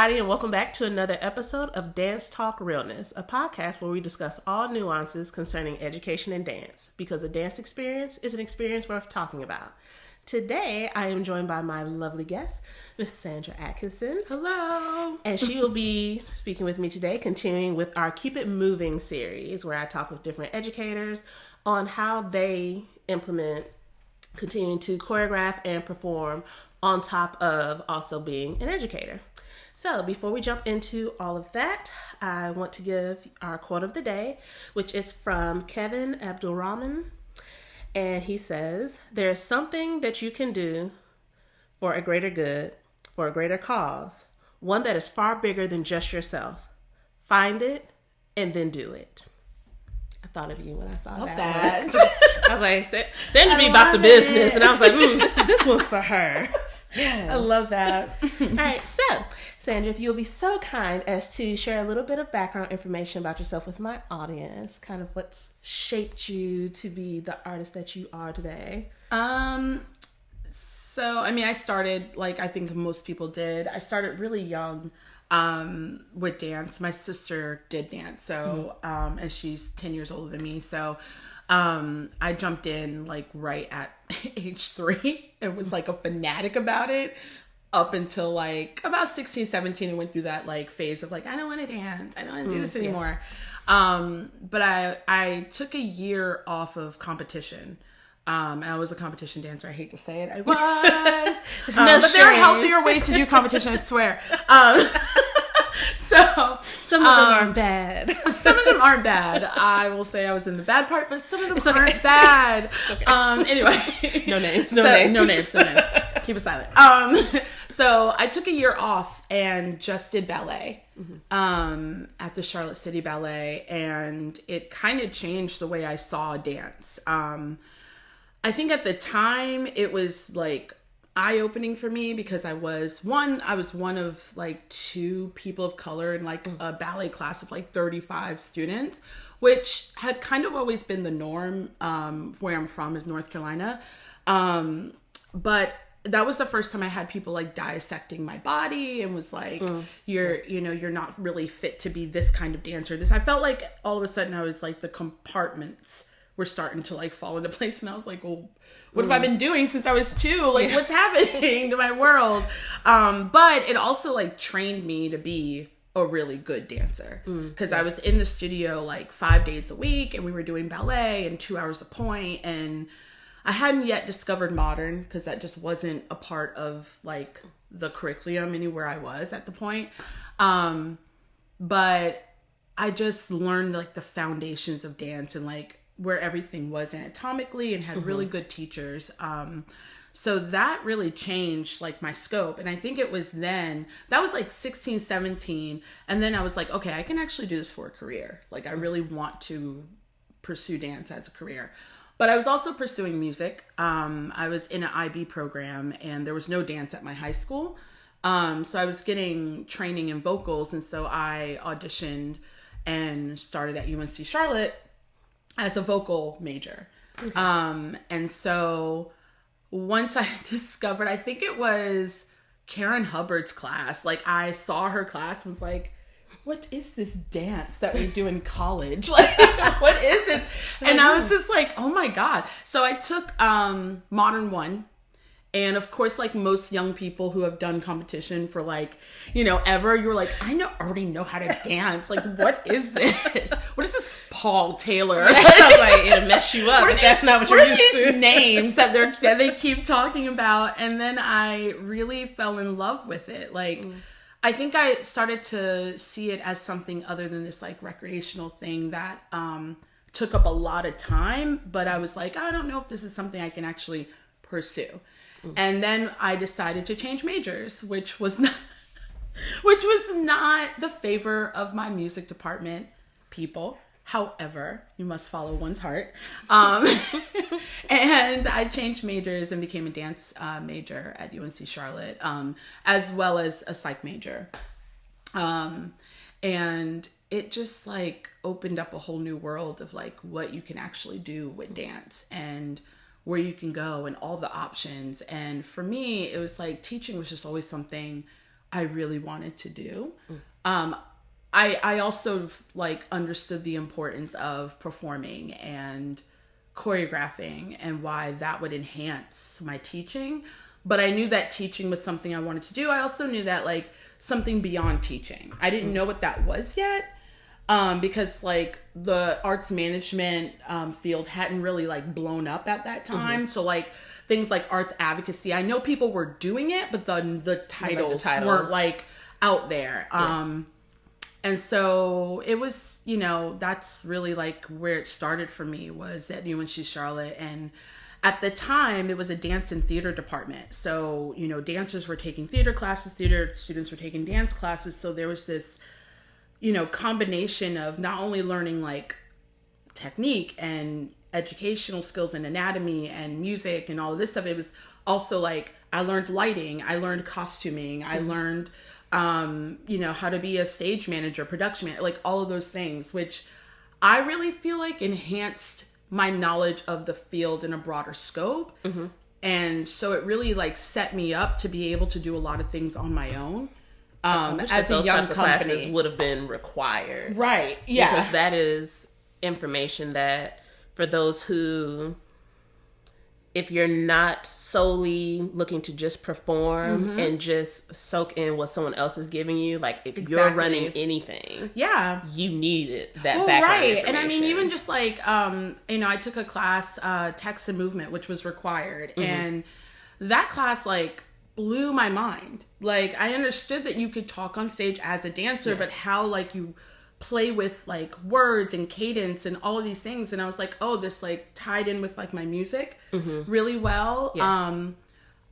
everybody, and welcome back to another episode of Dance Talk Realness, a podcast where we discuss all nuances concerning education and dance, because the dance experience is an experience worth talking about. Today, I am joined by my lovely guest, Miss Sandra Atkinson. Hello! And she will be speaking with me today, continuing with our Keep It Moving series, where I talk with different educators on how they implement continuing to choreograph and perform on top of also being an educator. So before we jump into all of that, I want to give our quote of the day, which is from Kevin Abdulrahman. And he says, "There's something that you can do for a greater good, for a greater cause, one that is far bigger than just yourself. Find it and then do it." I thought of you when I saw that. I was like, Sandra be about the business. And I was like, this one's for her. Yeah, I love that. All right, so Sandra, if you'll be so kind as to share a little bit of background information about yourself with my audience, kind of what's shaped you to be the artist that you are today. I started like I think most people did. I started really young with dance. My sister did dance, so and she's 10 years older than me, so I jumped in like right at age 3 and was like a fanatic about it up until like about 16, 17 and went through that like phase of like, I don't want to dance. I don't want to do this anymore. But I took a year off of competition. I was a competition dancer. I hate to say it. I was. But there are healthier ways to do competition, I swear. So some of them aren't bad. Some of them aren't bad. I will say I was in the bad part, but some of them aren't bad. Okay. Anyway. No names. No names. Keep it silent. So I took a year off and just did ballet at the Charlotte City Ballet, and it kind of changed the way I saw dance. I think at the time it was like eye-opening for me because I was one of like 2 people of color in like a ballet class of like 35 students, which had kind of always been the norm. Where I'm from is North Carolina. But that was the first time I had people like dissecting my body and was like, you're not really fit to be this kind of dancer. I felt like all of a sudden I was like the compartments were starting to like fall into place, and I was like, well, what have I been doing since I was 2? Like, what's happening to my world? But it also like trained me to be a really good dancer because I was in the studio like 5 days a week, and we were doing ballet and 2 hours a point, and I hadn't yet discovered modern because that just wasn't a part of like the curriculum anywhere I was at the point. But I just learned like the foundations of dance and like where everything was anatomically, and had really good teachers. So that really changed like my scope. And I think it was then, that was like 16, 17. And then I was like, okay, I can actually do this for a career. Like I really want to pursue dance as a career. But I was also pursuing music. I was in an IB program, and there was no dance at my high school. So I was getting training in vocals. And so I auditioned and started at UNC Charlotte as a vocal major. Okay. And so once I discovered, I think it was Karen Hubbard's class, like I saw her class and was like, what is this dance that we do in college? Like, what is this? And I was just like, oh my God. So I took Modern 1. And of course, like most young people who have done competition for like, ever, you're like, already know how to dance. Like, what is this? What is this Paul Taylor? I was like, it'll mess you up if that's not what you're used to. Names that they keep talking about. And then I really fell in love with it. Like, I think I started to see it as something other than this like recreational thing that took up a lot of time. But I was like, I don't know if this is something I can actually pursue. And then I decided to change majors, which was not the favor of my music department people. However, you must follow one's heart. And I changed majors and became a dance major at UNC Charlotte, as well as a psych major. And it just like opened up a whole new world of like what you can actually do with dance and where you can go and all the options. And for me, it was like teaching was just always something I really wanted to do. I also like understood the importance of performing and choreographing and why that would enhance my teaching. But I knew that teaching was something I wanted to do. I also knew that like something beyond teaching. I didn't know what that was yet. Because like the arts management field hadn't really like blown up at that time. So like things like arts advocacy, I know people were doing it, but the titles weren't like out there. And so it was, you know, that's really like where it started for me, was at UNC Charlotte. And at the time it was a dance and theater department. So, you know, dancers were taking theater classes, theater students were taking dance classes. So there was this, you know, combination of not only learning like technique and educational skills and anatomy and music and all of this stuff. It was also like, I learned lighting, I learned costuming, I learned, you know, how to be a stage manager, production manager, like all of those things, which I really feel like enhanced my knowledge of the field in a broader scope. And so it really like set me up to be able to do a lot of things on my own. As a young company, classes would have been required, right? Yeah, because that is information that for those who, if you're not solely looking to just perform and just soak in what someone else is giving you, like if you're running anything, you needed that background information. And I mean, even just like you know, I took a class, text and movement, which was required, and that class like blew my mind. Like I understood that you could talk on stage as a dancer, but how like you play with like words and cadence and all of these things, and I was like, oh, this like tied in with like my music really well.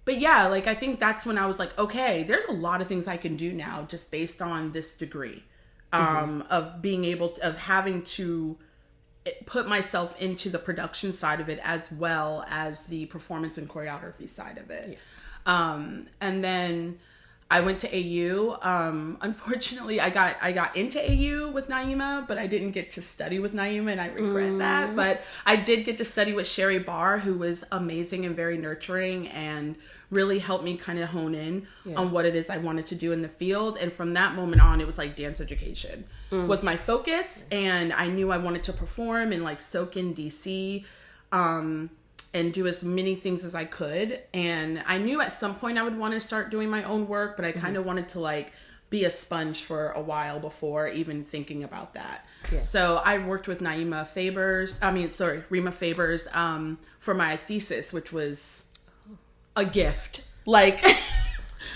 But yeah, like I think that's when I was like, okay, there's a lot of things I can do now just based on this degree of being able to, of having to put myself into the production side of it as well as the performance and choreography side of it. And then I went to AU. Unfortunately, I got into AU with Naima, but I didn't get to study with Naima, and I regret that. But I did get to study with Sherry Barr, who was amazing and very nurturing and really helped me kind of hone in on what it is I wanted to do in the field. And from that moment on, it was like dance education was my focus, and I knew I wanted to perform and like soak in DC. And do as many things as I could. And I knew at some point I would want to start doing my own work, but I kind of wanted to like be a sponge for a while before even thinking about that. So I worked with Rima Fabers, for my thesis, which was a gift. Like,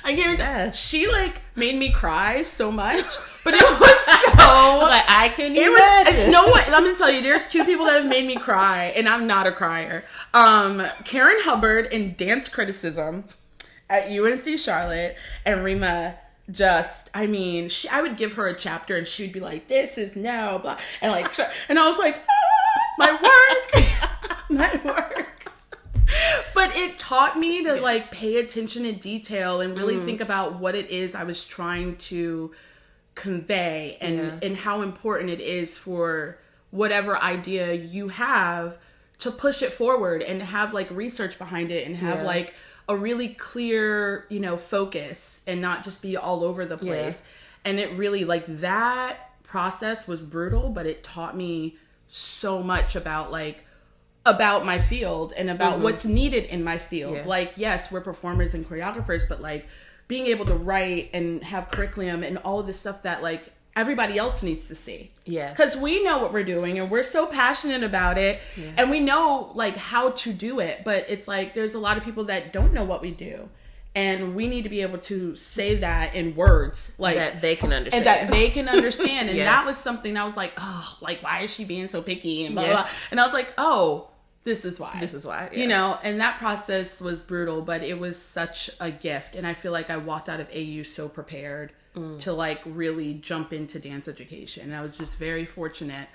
I guarantee she like made me cry so much, but it was so like I couldn't imagine. No, what I'm gonna tell you, there's two people that have made me cry, and I'm not a crier. Karen Hubbard in dance criticism at UNC Charlotte, and Rima just, I mean, I would give her a chapter, and she would be like, "This is no," blah, and like, and I was like, my work, my work. But it taught me to like pay attention to detail and really think about what it is I was trying to convey and how important it is for whatever idea you have to push it forward and have like research behind it and have like a really clear, you know, focus and not just be all over the place. And it really, like, that process was brutal, but it taught me so much about my field and about what's needed in my field. Like, yes, we're performers and choreographers, but like being able to write and have curriculum and all of this stuff that like everybody else needs to see. Because we know what we're doing and we're so passionate about it and we know like how to do it, but it's like there's a lot of people that don't know what we do. And we need to be able to say that in words, like that they can understand. And that they can understand. And that was something I was like, oh, like, why is she being so picky and blah, blah, blah. And I was like, oh, this is why. This is why. You know, and that process was brutal, but it was such a gift. And I feel like I walked out of AU so prepared to like really jump into dance education. And I was just very fortunate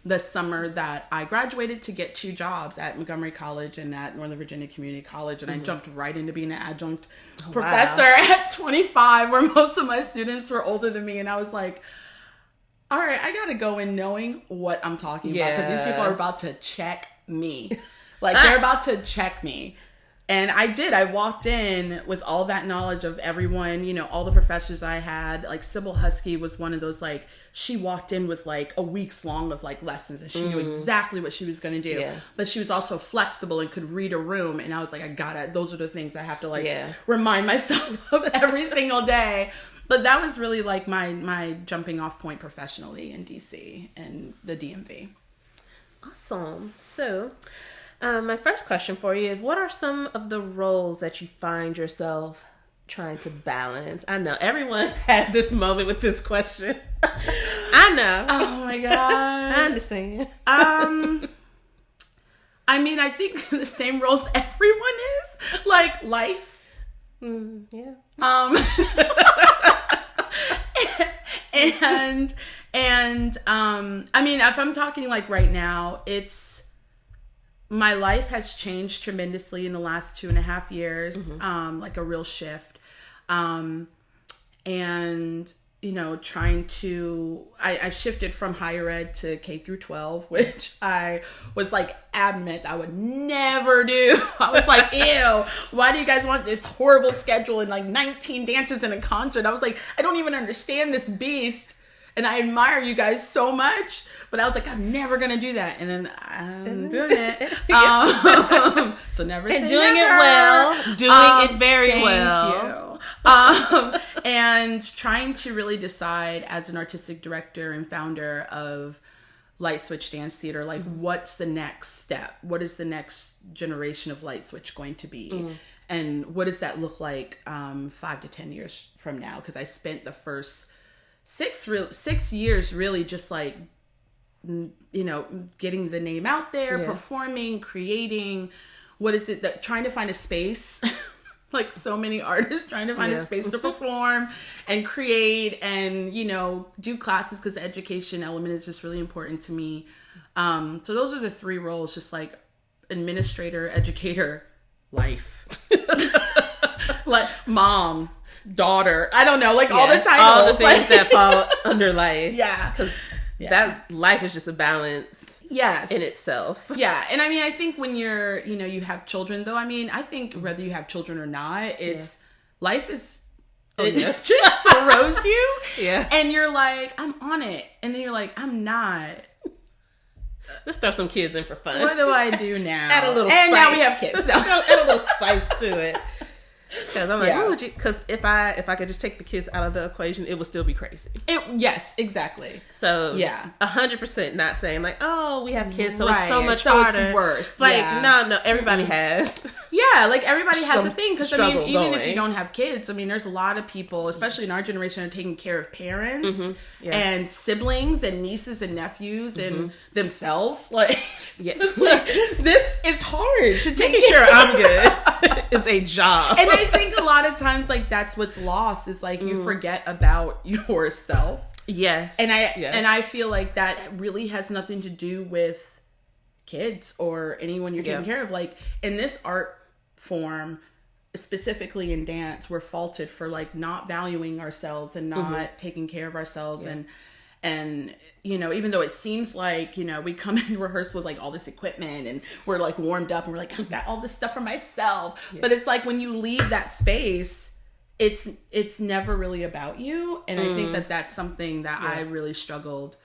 the summer that I graduated to get 2 jobs at Montgomery College and at Northern Virginia Community College. And I jumped right into being an adjunct professor at 25, where most of my students were older than me. And I was like, all right, I got to go in knowing what I'm talking about, because these people are about to check me. Like, they're about to check me. And I walked in with all that knowledge of everyone, you know, all the professors I had. Like Sybil Husky was one of those, like, she walked in with like a week's long of like lessons, and she knew exactly what she was going to do. Yeah. But she was also flexible and could read a room. And I was like, those are the things I have to like remind myself of every single day. But that was really like my jumping off point professionally in DC and the DMV. Awesome. So, my first question for you is, what are some of the roles that you find yourself trying to balance? I know everyone has this moment with this question. I know. Oh my God. I understand. I mean, I think the same roles everyone is, like life. Yeah. And I mean, if I'm talking like right now, my life has changed tremendously in the last 2.5 years, like a real shift. And, you know, I shifted from higher ed to K through 12, which I was like adamant I would never do. I was like, ew, why do you guys want this horrible schedule and like 19 dances and a concert? I was like, I don't even understand this beast. And I admire you guys so much, but I was like, I'm never going to do that. And then I'm doing it. So never say and doing never. it well, doing it very well. Thank you. And trying to really decide as an artistic director and founder of Light Switch Dance Theater, like what's the next step? What is the next generation of Light Switch going to be? And what does that look like 5 to 10 years from now? Because I spent the first 6 years really just like, you know, getting the name out there, performing, creating. What is it that trying to find a space? Like so many artists trying to find a space to perform and create and, you know, do classes, because the education element is just really important to me. So those are the 3 roles, just like administrator, educator, life. Like mom, daughter. I don't know, like all the titles. All the things that fall under life. Yeah. Because that life is just a balance. Yes. In itself. Yeah. And I mean, I think when you're, you know, you have children though, I mean, I think whether you have children or not, life is, it just throws you. Yeah. And you're like, I'm on it. And then you're like, I'm not. Let's throw some kids in for fun. What do I do now? Add a little and spice. Now we have kids. Add a little spice to it. Because I'm like, what would you? Because if I could just take the kids out of the equation, it would still be crazy. Yes, exactly. So 100% not saying like, oh, we have kids, so it's so much harder. It's worse. Like no, everybody has. Yeah, like everybody has a thing. Because I mean, even if you going. don't have kids, I mean, there's a lot of people, especially in our generation, are taking care of parents and siblings and nieces and nephews and themselves. Like, this is hard to take. Making sure I'm good is a job. And I think a lot of times, like, that's what's lost is like you forget about yourself. Yes. And I feel like that really has nothing to do with kids or anyone you're taking care of. Like in this art form, specifically in dance, we're faulted for like not valuing ourselves and not taking care of ourselves. And you know, even though it seems like, you know, we come in rehearsal with like all this equipment and we're like warmed up and we're like, I've got all this stuff for myself. But it's like when you leave that space, it's never really about you. And I think that's something that I really struggled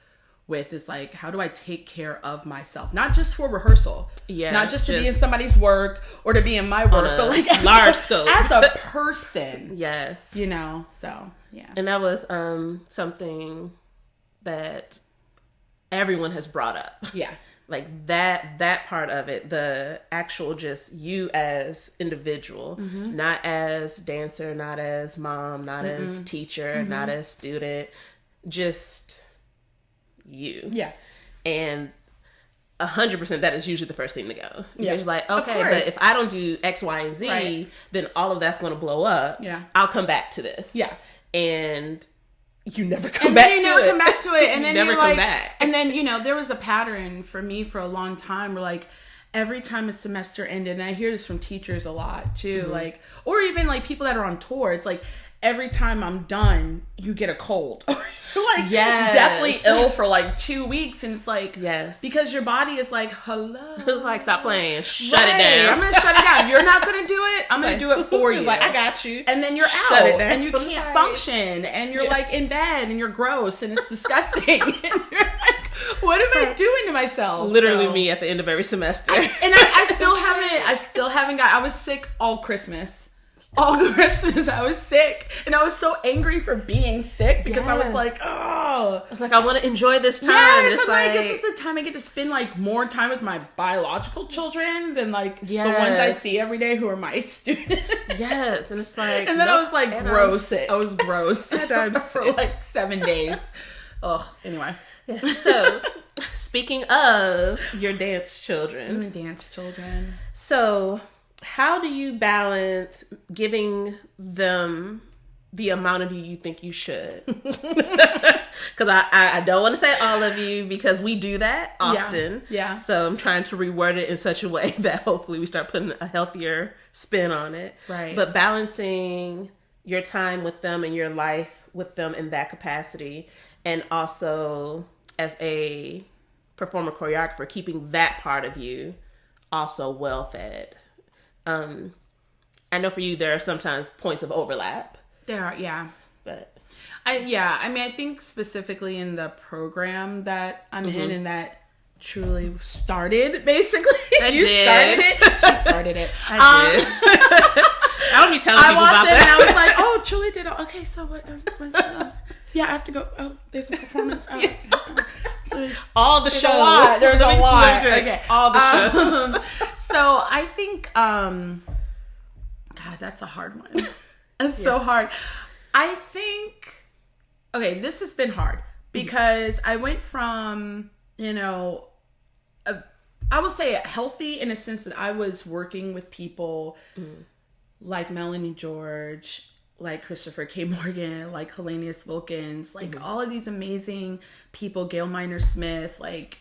with, is like, how do I take care of myself? Not just for rehearsal. Not just to be in somebody's work or to be in my work, but like large scope. As a person. Yes. You know, so yeah. And that was something that everyone has brought up. Yeah. Like that part of it, the actual just you as individual, not as dancer, not as mom, not as teacher, not as student, just you. Yeah. And 100% that is usually the first thing to go. You're just like, okay, but if I don't do X, Y, and Z, then all of that's going to blow up. Yeah. I'll come back to this. Yeah. And you never come back to it. And then you never come back to it. And then never come back. And then, you know, there was a pattern for me for a long time where like every time a semester ended, and I hear this from teachers a lot too, like, or even like people that are on tour, it's like every time I'm done, you get a cold. Like, yes. deathly ill for like 2 weeks. And it's like, yes. Because your body is like, hello. It's like, stop playing. Shut right. it down. I'm going to shut it down. You're not going to do it. I'm going to do it for you. Like, I got you. And then you're Shut out. it down. And you can't function. And you're like in bed and you're gross and it's disgusting. And you're like, what am I doing to myself? Literally me at the end of every semester. I still haven't got, I was sick all Christmas. All Christmas, I was sick. And I was so angry for being sick because I was like, oh. I was like, I want to enjoy this time. Yes, it's like, this is the time I get to spend like more time with my biological children than like the ones I see every day who are my students. Yes, and it's like, and then I was like gross. I was gross. And I'm for like 7 days. Ugh. Anyway. Yeah. So, speaking of your dance children. Dance children. So, how do you balance giving them the amount of you think you should? Because I don't want to say all of you because we do that often. Yeah. So I'm trying to reword it in such a way that hopefully we start putting a healthier spin on it. Right. But balancing your time with them and your life with them in that capacity, and also as a performer choreographer, keeping that part of you also well fed. I know for you there are sometimes points of overlap. There are, yeah. But I think specifically in the program that I'm in and that truly started, basically. You started it. She started it. I did. I don't be telling people about that. I watched it and I was like, oh, Julie did it. Okay, so what? Yeah, I have to go. Oh, there's a performance. Oh, yes. So all the shows. There's a lot. Okay. All the shows. So I think, God, that's a hard one. That's so hard. I think, okay, this has been hard because I went from, I would say healthy in a sense that I was working with people like Melanie George, like Christopher K. Morgan, like Helenius Wilkins, like all of these amazing people, Gail Miner Smith, like,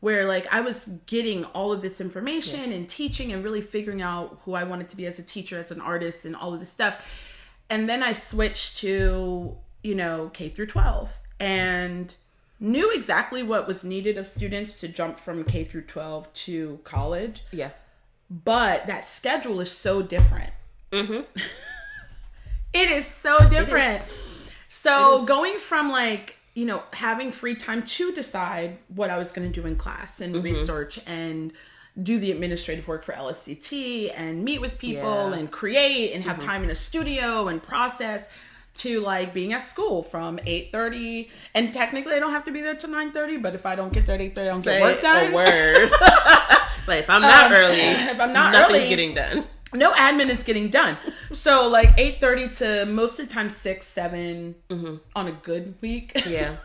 where like I was getting all of this information and teaching and really figuring out who I wanted to be as a teacher, as an artist, and all of this stuff. And then I switched to, K through 12 and knew exactly what was needed of students to jump from K through 12 to college. Yeah. But that schedule is so different. Mm-hmm. It is so different. So going from like, having free time to decide what I was going to do in class and research and do the administrative work for LSCT and meet with people and create and have time in a studio and process, to like being at school from 8:30, and technically I don't have to be there till 9:30, but if I don't get there at 8:30, I don't get work done. A word. Like if I'm not early, nothing's getting done. No admin is getting done. So like 8:30 to most of the time 6, 7 on a good week. Yeah.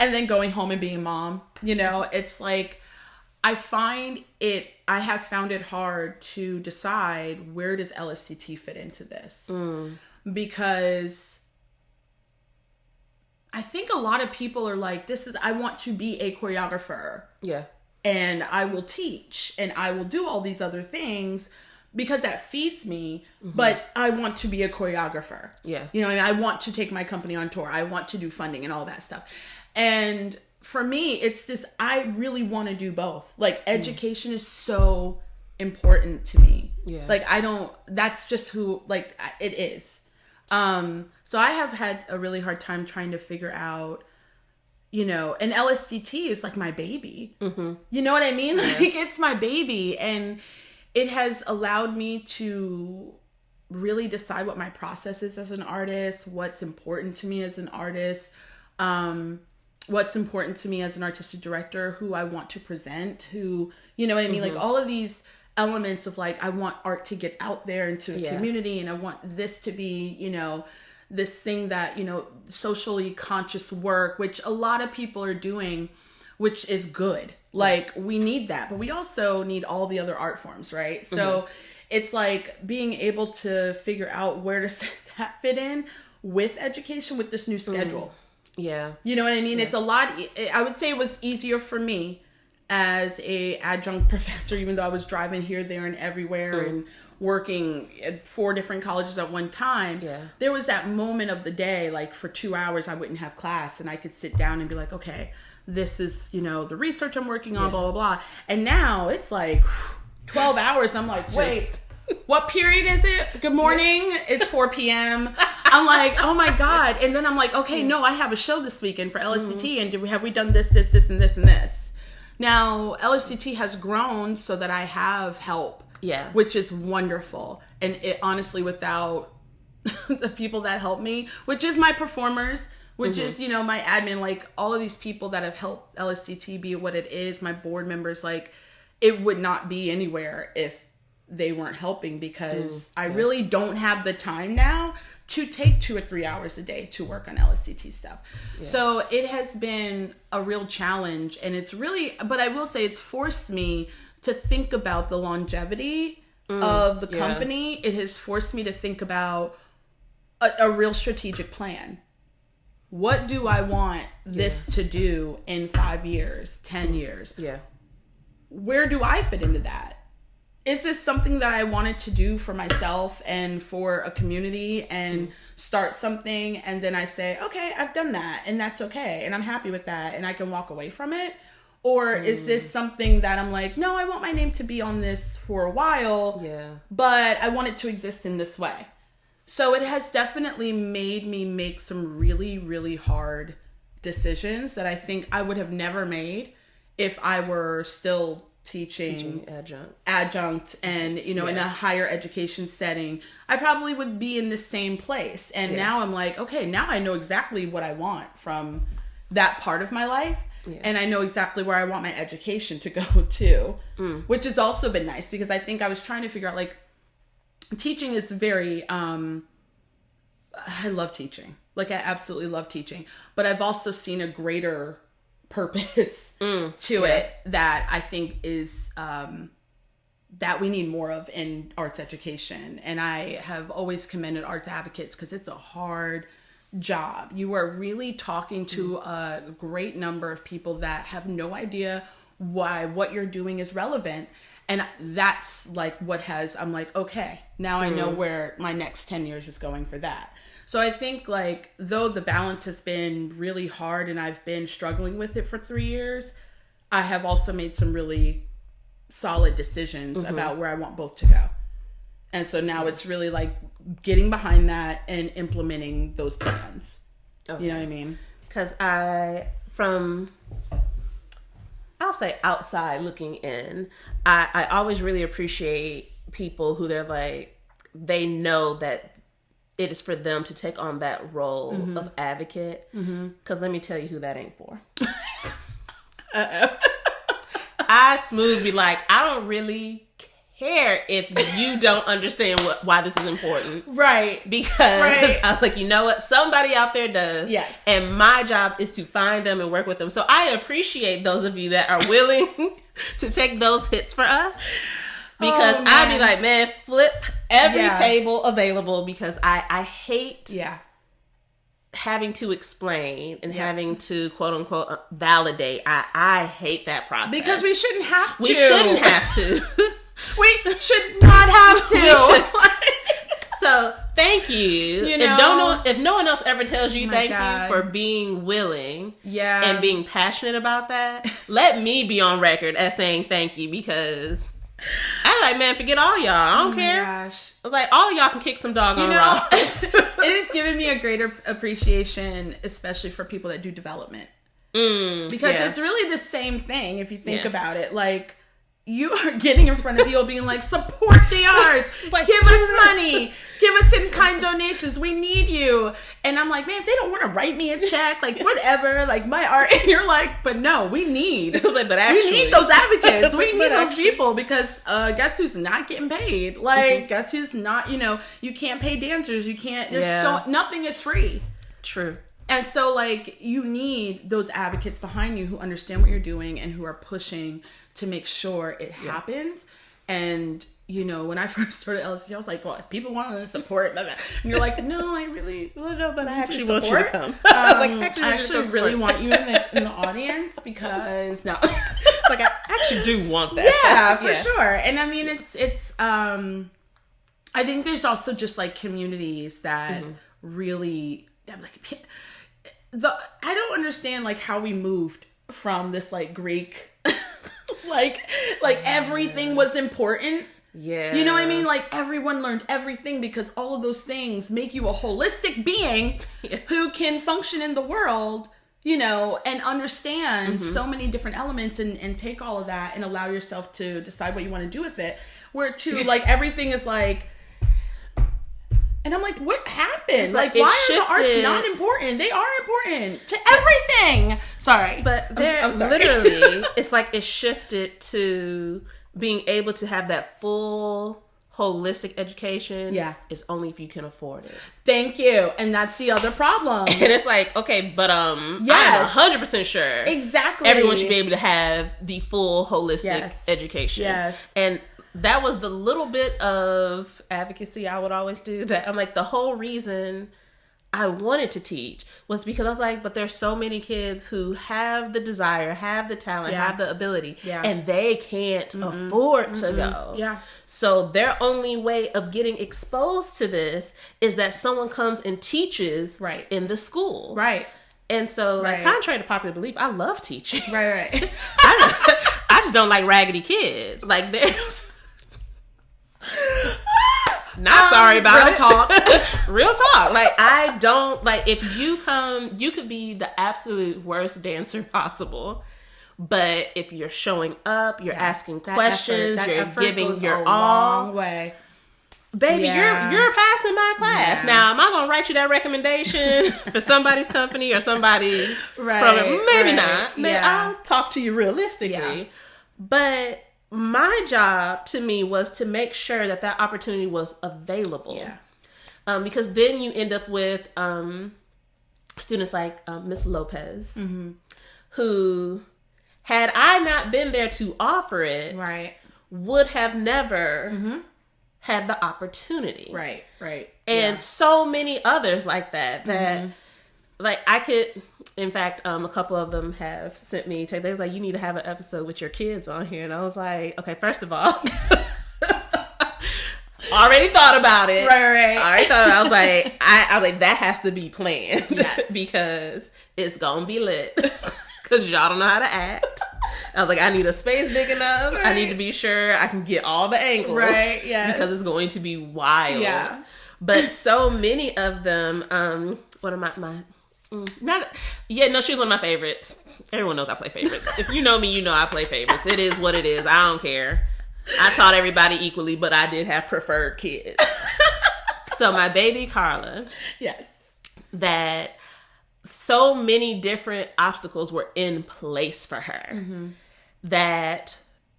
And then going home and being a mom, it's like, I have found it hard to decide, where does LSCT fit into this? Because I think a lot of people are like, I want to be a choreographer. Yeah. And I will teach and I will do all these other things because that feeds me, but I want to be a choreographer. Yeah. I want to take my company on tour. I want to do funding and all that stuff. And for me, it's just, I really want to do both. Like, education is so important to me. Yeah. Like, that's just who, like, it is. So I have had a really hard time trying to figure out, and LSCT is like my baby. You know what I mean? Yeah. Like, it's my baby. And it has allowed me to really decide what my process is as an artist, what's important to me as an artist, what's important to me as an artistic director, who I want to present, who, you know what I mean? Like, all of these elements of like, I want art to get out there into a community, and I want this to be, this thing that, socially conscious work, which a lot of people are doing, which is good. Like, we need that, but we also need all the other art forms, right? So it's like being able to figure out where to that fit in with education, with this new schedule. Yeah. You know what I mean? Yeah. It's a lot. I would say it was easier for me as a adjunct professor, even though I was driving here, there, and everywhere and working at 4 different colleges at one time, there was that moment of the day, like for 2 hours, I wouldn't have class and I could sit down and be like, okay, this is, you know, the research I'm working on, blah, blah, blah. And now it's like 12 hours. I'm like, wait, what period is it? Good morning. It's 4 p.m. I'm like, oh my God. And then I'm like, okay, no, I have a show this weekend for LSCT. And have we done this, this, and this, and this? Now, LSCT has grown so that I have help, which is wonderful. And it honestly, without the people that help me, which is my performers, which is, you know, my admin, like all of these people that have helped LSCT be what it is, my board members, like it would not be anywhere if they weren't helping, because I really don't have the time now to take 2 or 3 hours a day to work on LSCT stuff. So it has been a real challenge, and it's really, but I will say it's forced me to think about the longevity of the company. It has forced me to think about a real strategic plan. What do I want this to do in 5 years, 10 years? Where do I fit into that? Is this something that I wanted to do for myself and for a community and start something, and then I say, okay, I've done that and that's okay and I'm happy with that and I can walk away from it? Or is this something that I'm like, no, I want my name to be on this for a while, but I want it to exist in this way? So it has definitely made me make some really, really hard decisions that I think I would have never made if I were still teaching adjunct and, you know, in a higher education setting. I probably would be in the same place. And now I'm like, okay, now I know exactly what I want from that part of my life. And I know exactly where I want my education to go to, which has also been nice, because I think I was trying to figure out, like, teaching is very, I love teaching. Like, I absolutely love teaching. But I've also seen a greater purpose to it that I think is, that we need more of in arts education. And I have always commended arts advocates, because it's a hard job. You are really talking to a great number of people that have no idea why what you're doing is relevant. And that's like what has, I'm like, okay, now I know where my next 10 years is going for that. So I think, like, though the balance has been really hard and I've been struggling with it for 3 years, I have also made some really solid decisions about where I want both to go. And so now it's really like getting behind that and implementing those plans. You know what I mean? Because I'll say outside looking in, I always really appreciate people who they're like, they know that it is for them to take on that role of advocate. Because let me tell you who that ain't for. I smooth be like, I don't really care if you don't understand why this is important. Right. Because I was like, you know what? Somebody out there does. Yes. And my job is to find them and work with them. So I appreciate those of you that are willing to take those hits for us. Because I'd be like, man, flip every table available, because I hate having to explain and having to, quote unquote, validate. I hate that process. Because we shouldn't have to. We shouldn't have to. We should not have to. So thank you. You know, if no one else ever tells you thank you for being willing and being passionate about that, let me be on record as saying thank you, because I'm like, man, forget all y'all. I don't care. Gosh. I was like, all y'all can kick some doggone rocks. It has given me a greater appreciation, especially for people that do development. Because it's really the same thing if you think about it. Like, you are getting in front of people being like, support the arts, like, give us money, give us in-kind donations, we need you. And I'm like, man, if they don't want to write me a check, like, whatever, like, my art. And you're like, but no, we need we need those advocates, we need those people, because guess who's not getting paid? Like, guess who's not, you can't pay dancers, you can't, nothing is free. True. And so, like, you need those advocates behind you who understand what you're doing and who are pushing to make sure it happens. And, when I first started LSC, I was like, well, if people want to support, blah, blah. And you're like, no, I really, no, but I actually want you to come. I actually really want you in the audience, because, no. Like, I actually do want that. Yeah, for sure. And I mean, I think there's also just like communities that really, like, I don't understand like how we moved from this like Greek, like everything was important. Yeah. You know what I mean? Like everyone learned everything because all of those things make you a holistic being who can function in the world, you know, and understand so many different elements and take all of that and allow yourself to decide what you want to do with it. Where too, like everything is like, and I'm like, what happened? Like why are the arts not important? They are important to everything. Sorry. But I'm sorry. Literally, it's like it shifted to being able to have that full holistic education. Yeah. Is only if you can afford it. Thank you. And that's the other problem. And it's like, okay, but yes. I'm 100% sure exactly everyone should be able to have the full holistic education. Yes. And that was the little bit of advocacy I would always do, that I'm like, the whole reason I wanted to teach was because I was like, but there's so many kids who have the desire, have the talent, have the ability, and they can't afford to go. Yeah. So their only way of getting exposed to this is that someone comes and teaches in the school. Right. And so, like, contrary to popular belief, I love teaching. Right. I just don't like raggedy kids. Like, there's... Not sorry about real it. Talk. Real talk. Like, I don't, like, if you come, you could be the absolute worst dancer possible, but if you're showing up, you're asking questions, you're giving your all, long way. Baby, you're passing my class. Yeah. Now, am I gonna write you that recommendation for somebody's company or somebody's program? Maybe not. Maybe I'll talk to you realistically. Yeah. But my job, to me, was to make sure that that opportunity was available. Yeah. Because then you end up with students like Miss Lopez, who, had I not been there to offer it, would have never had the opportunity. Right. And so many others like that, like I could, in fact, a couple of them have sent me, they was like, you need to have an episode with your kids on here. And I was like, okay, first of all, already thought about it. Right. Already thought, I was like, I was like, that has to be planned. Yes. Because it's gonna be lit. Because y'all don't know how to act. I was like, I need a space big enough. I need to be sure I can get all the angles. Right, yeah. Because it's going to be wild. Yeah. But so many of them, one of my she was one of my favorites. Everyone knows I play favorites. If you know me, you know I play favorites. It is what it is. I don't care. I taught everybody equally, but I did have preferred kids. So my baby Carla. Yes. That so many different obstacles were in place for her that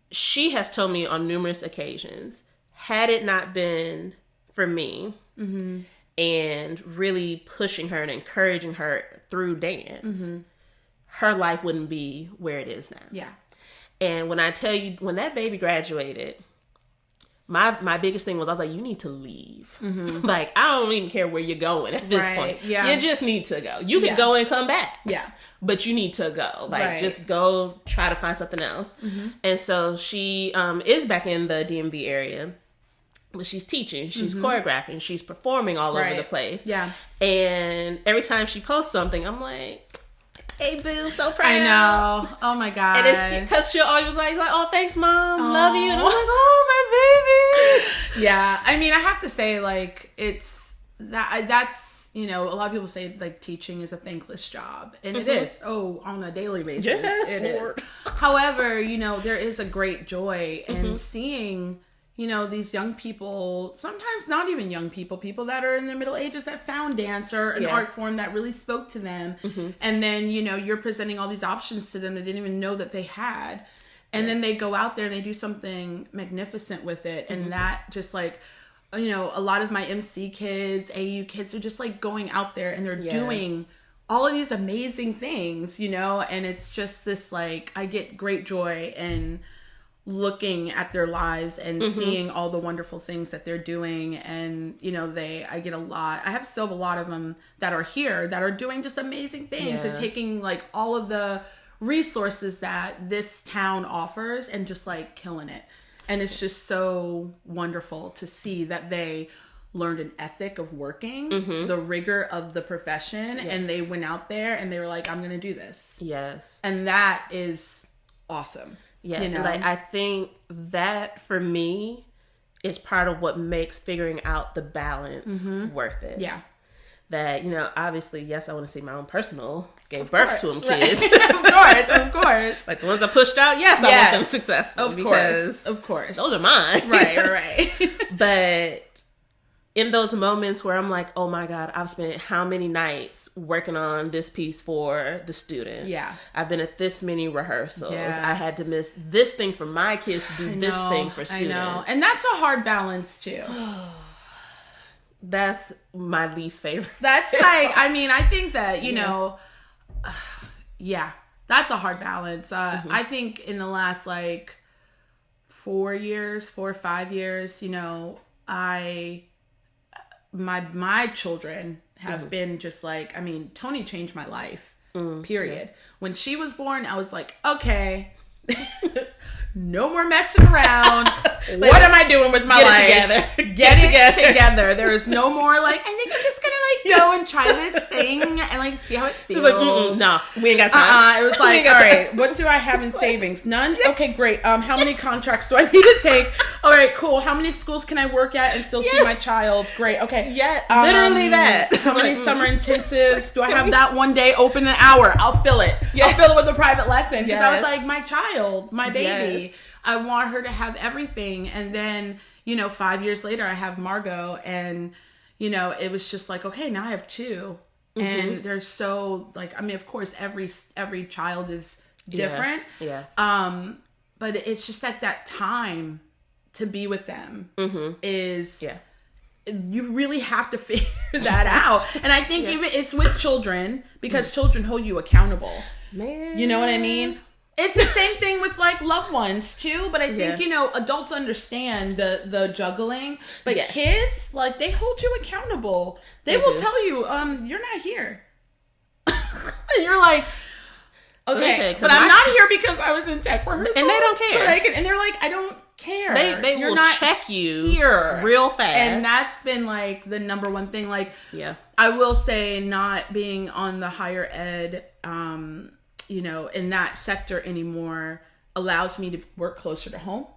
she has told me on numerous occasions, had it not been for me and really pushing her and encouraging her through dance, her life wouldn't be where it is now. Yeah. And when I tell you, when that baby graduated, my biggest thing was, I was like, you need to leave. Like, I don't even care where you're going at this point. Yeah. You just need to go. You can go and come back. Yeah. But you need to go. Like, just go try to find something else. And so she is back in the DMV area. But she's teaching, she's choreographing, she's performing all over the place. Yeah. And every time she posts something, I'm like, hey, boo, so proud. I know. Oh, my God. And it's because she'll always like, oh, thanks, Mom. Love you. And I'm like, oh, my baby. Yeah. I mean, I have to say, like, that's, you know, a lot of people say, like, teaching is a thankless job. And it is. Oh, on a daily basis. Yes, it is. However, you know, there is a great joy in seeing, you know, these young people, sometimes not even young people that are in their middle ages that found dance or an art form that really spoke to them. And then, you know, you're presenting all these options to them they didn't even know that they had. And then they go out there and they do something magnificent with it. And that just like, you know, a lot of my MC kids, AU kids are just like going out there and they're doing all of these amazing things, you know, and it's just this like, I get great joy in looking at their lives and seeing all the wonderful things that they're doing. And, you know, I get a lot, I have still a lot of them that are here that are doing just amazing things and taking like all of the resources that this town offers and just like killing it. And it's just so wonderful to see that they learned an ethic of working, the rigor of the profession, and they went out there and they were like, I'm going to do this. Yes. And that is awesome. Yeah. Like, I think that for me is part of what makes figuring out the balance worth it. Yeah. That, obviously, yes, I want to see my own personal gave birth to them kids. Of course. Like the ones I pushed out, yes, I want them successful. Of course. Those are mine. Right. But in those moments where I'm like, oh my God, I've spent how many nights working on this piece for the students. Yeah. I've been at this many rehearsals. Yeah. I had to miss this thing for my kids to do this thing for students. I know. And that's a hard balance too. That's my least favorite. That's like, I think that, that's a hard balance. I think in the last 4 or 5 years, my children have been just Tony changed my life, period. Yeah. When she was born, I was like, okay, no more messing around. What am I doing with my life? Get it together. There is no more I think I'm just gonna go and try this thing and see how it feels. No, we ain't got time. It was all right, what do I have in savings? None? Yes. Okay, great. How many contracts do I need to take? All right, cool. How many schools can I work at and still see my child? Great. Okay. Yeah, literally that. How many summer intensives? Do I have that one day open an hour? I'll fill it. Yes. I'll fill it with a private lesson. Because I was like, my child, my baby. Yes. I want her to have everything. And then, 5 years later, I have Margot. And, it was just okay, now I have two. And they're so, of course, every child is different. Yeah. But it's just that time to be with them is... Yeah. You really have to figure that out. And I think even it's with children, because children hold you accountable. Man. You know what I mean? It's the same thing with loved ones too, but I think, adults understand the juggling, but kids, they hold you accountable. They will tell you, you're not here. And you're like, okay, but I'm not here because I was in tech rehearsal. And they don't care. And they're like, I don't care. They will not check you here real fast. And that's been the number one thing. I will say, not being on the higher ed, in that sector anymore allows me to work closer to home.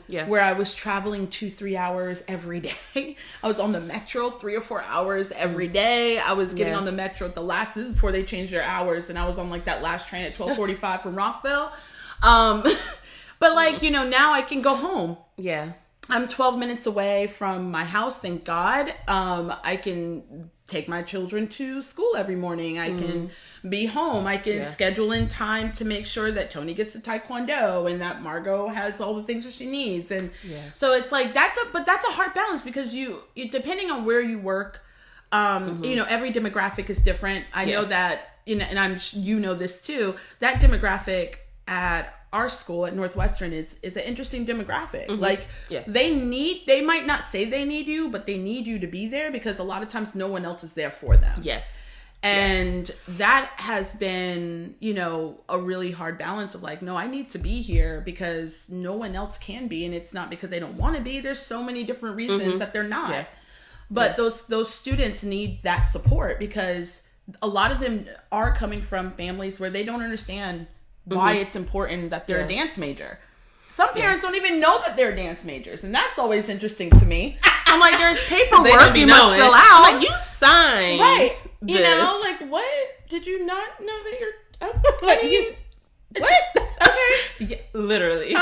Where I was traveling 2-3 hours every day. I was on the metro 3 or 4 hours every day. I was getting on the metro this is before they changed their hours, and I was on that last train at 12:45 from Rockville. But now I can go home. Yeah. I'm 12 minutes away from my house, thank God. I can take my children to school every morning. I can be home. I can schedule in time to make sure that Tony gets to Taekwondo and that Margot has all the things that she needs. And so it's that's a hard balance, because you depending on where you work, every demographic is different. I know that, and this too, that demographic at our school at Northwestern is an interesting demographic. They might not say they need you, but they need you to be there, because a lot of times no one else is there for them. Yes. And that has been, a really hard balance of no, I need to be here because no one else can be. And it's not because they don't want to be. There's so many different reasons that they're not. Yeah. But those students need that support, because a lot of them are coming from families where they don't understand why it's important that they're a dance major. Some parents don't even know that they're dance majors, and that's always interesting to me. I'm like, there's paperwork you must fill out. You signed, right? This. What? Did you not know that you're? What? Okay. Yeah, literally.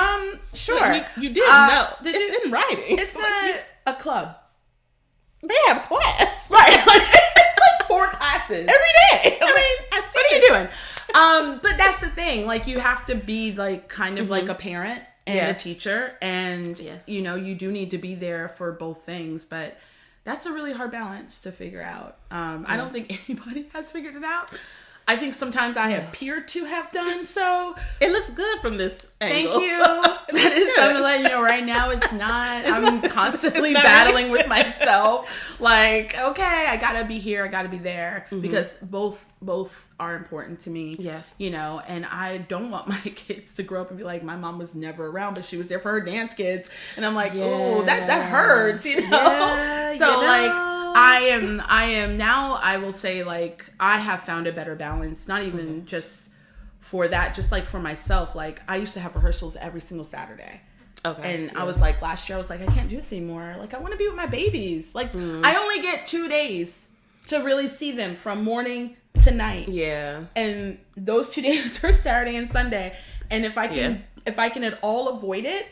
Sure. You did know. It's in writing. It's not a club. They have class, right? It's 4 classes every day. I see. What are you doing? But that's the thing. You have to be kind of like a parent and a teacher, and you do need to be there for both things. But that's a really hard balance to figure out. I don't think anybody has figured it out. I think sometimes I appear to have done so. It looks good from this angle. Thank you. That is something like, right now it's not. I'm constantly battling with myself. Like, okay, I gotta be here, I gotta be there. Because both are important to me. Yeah. And I don't want my kids to grow up and be like, my mom was never around, but she was there for her dance kids. And I'm like, oh, that hurts, Yeah, So like, I am now, I will say, like, I have found a better balance, not even just for that, just like for myself. Like, I used to have rehearsals every single Saturday. Okay. And I was like, last year, I was like, I can't do this anymore. Like, I want to be with my babies. Like, I only get 2 days to really see them from morning to night. Yeah. And those 2 days are Saturday and Sunday. And if I can at all avoid it,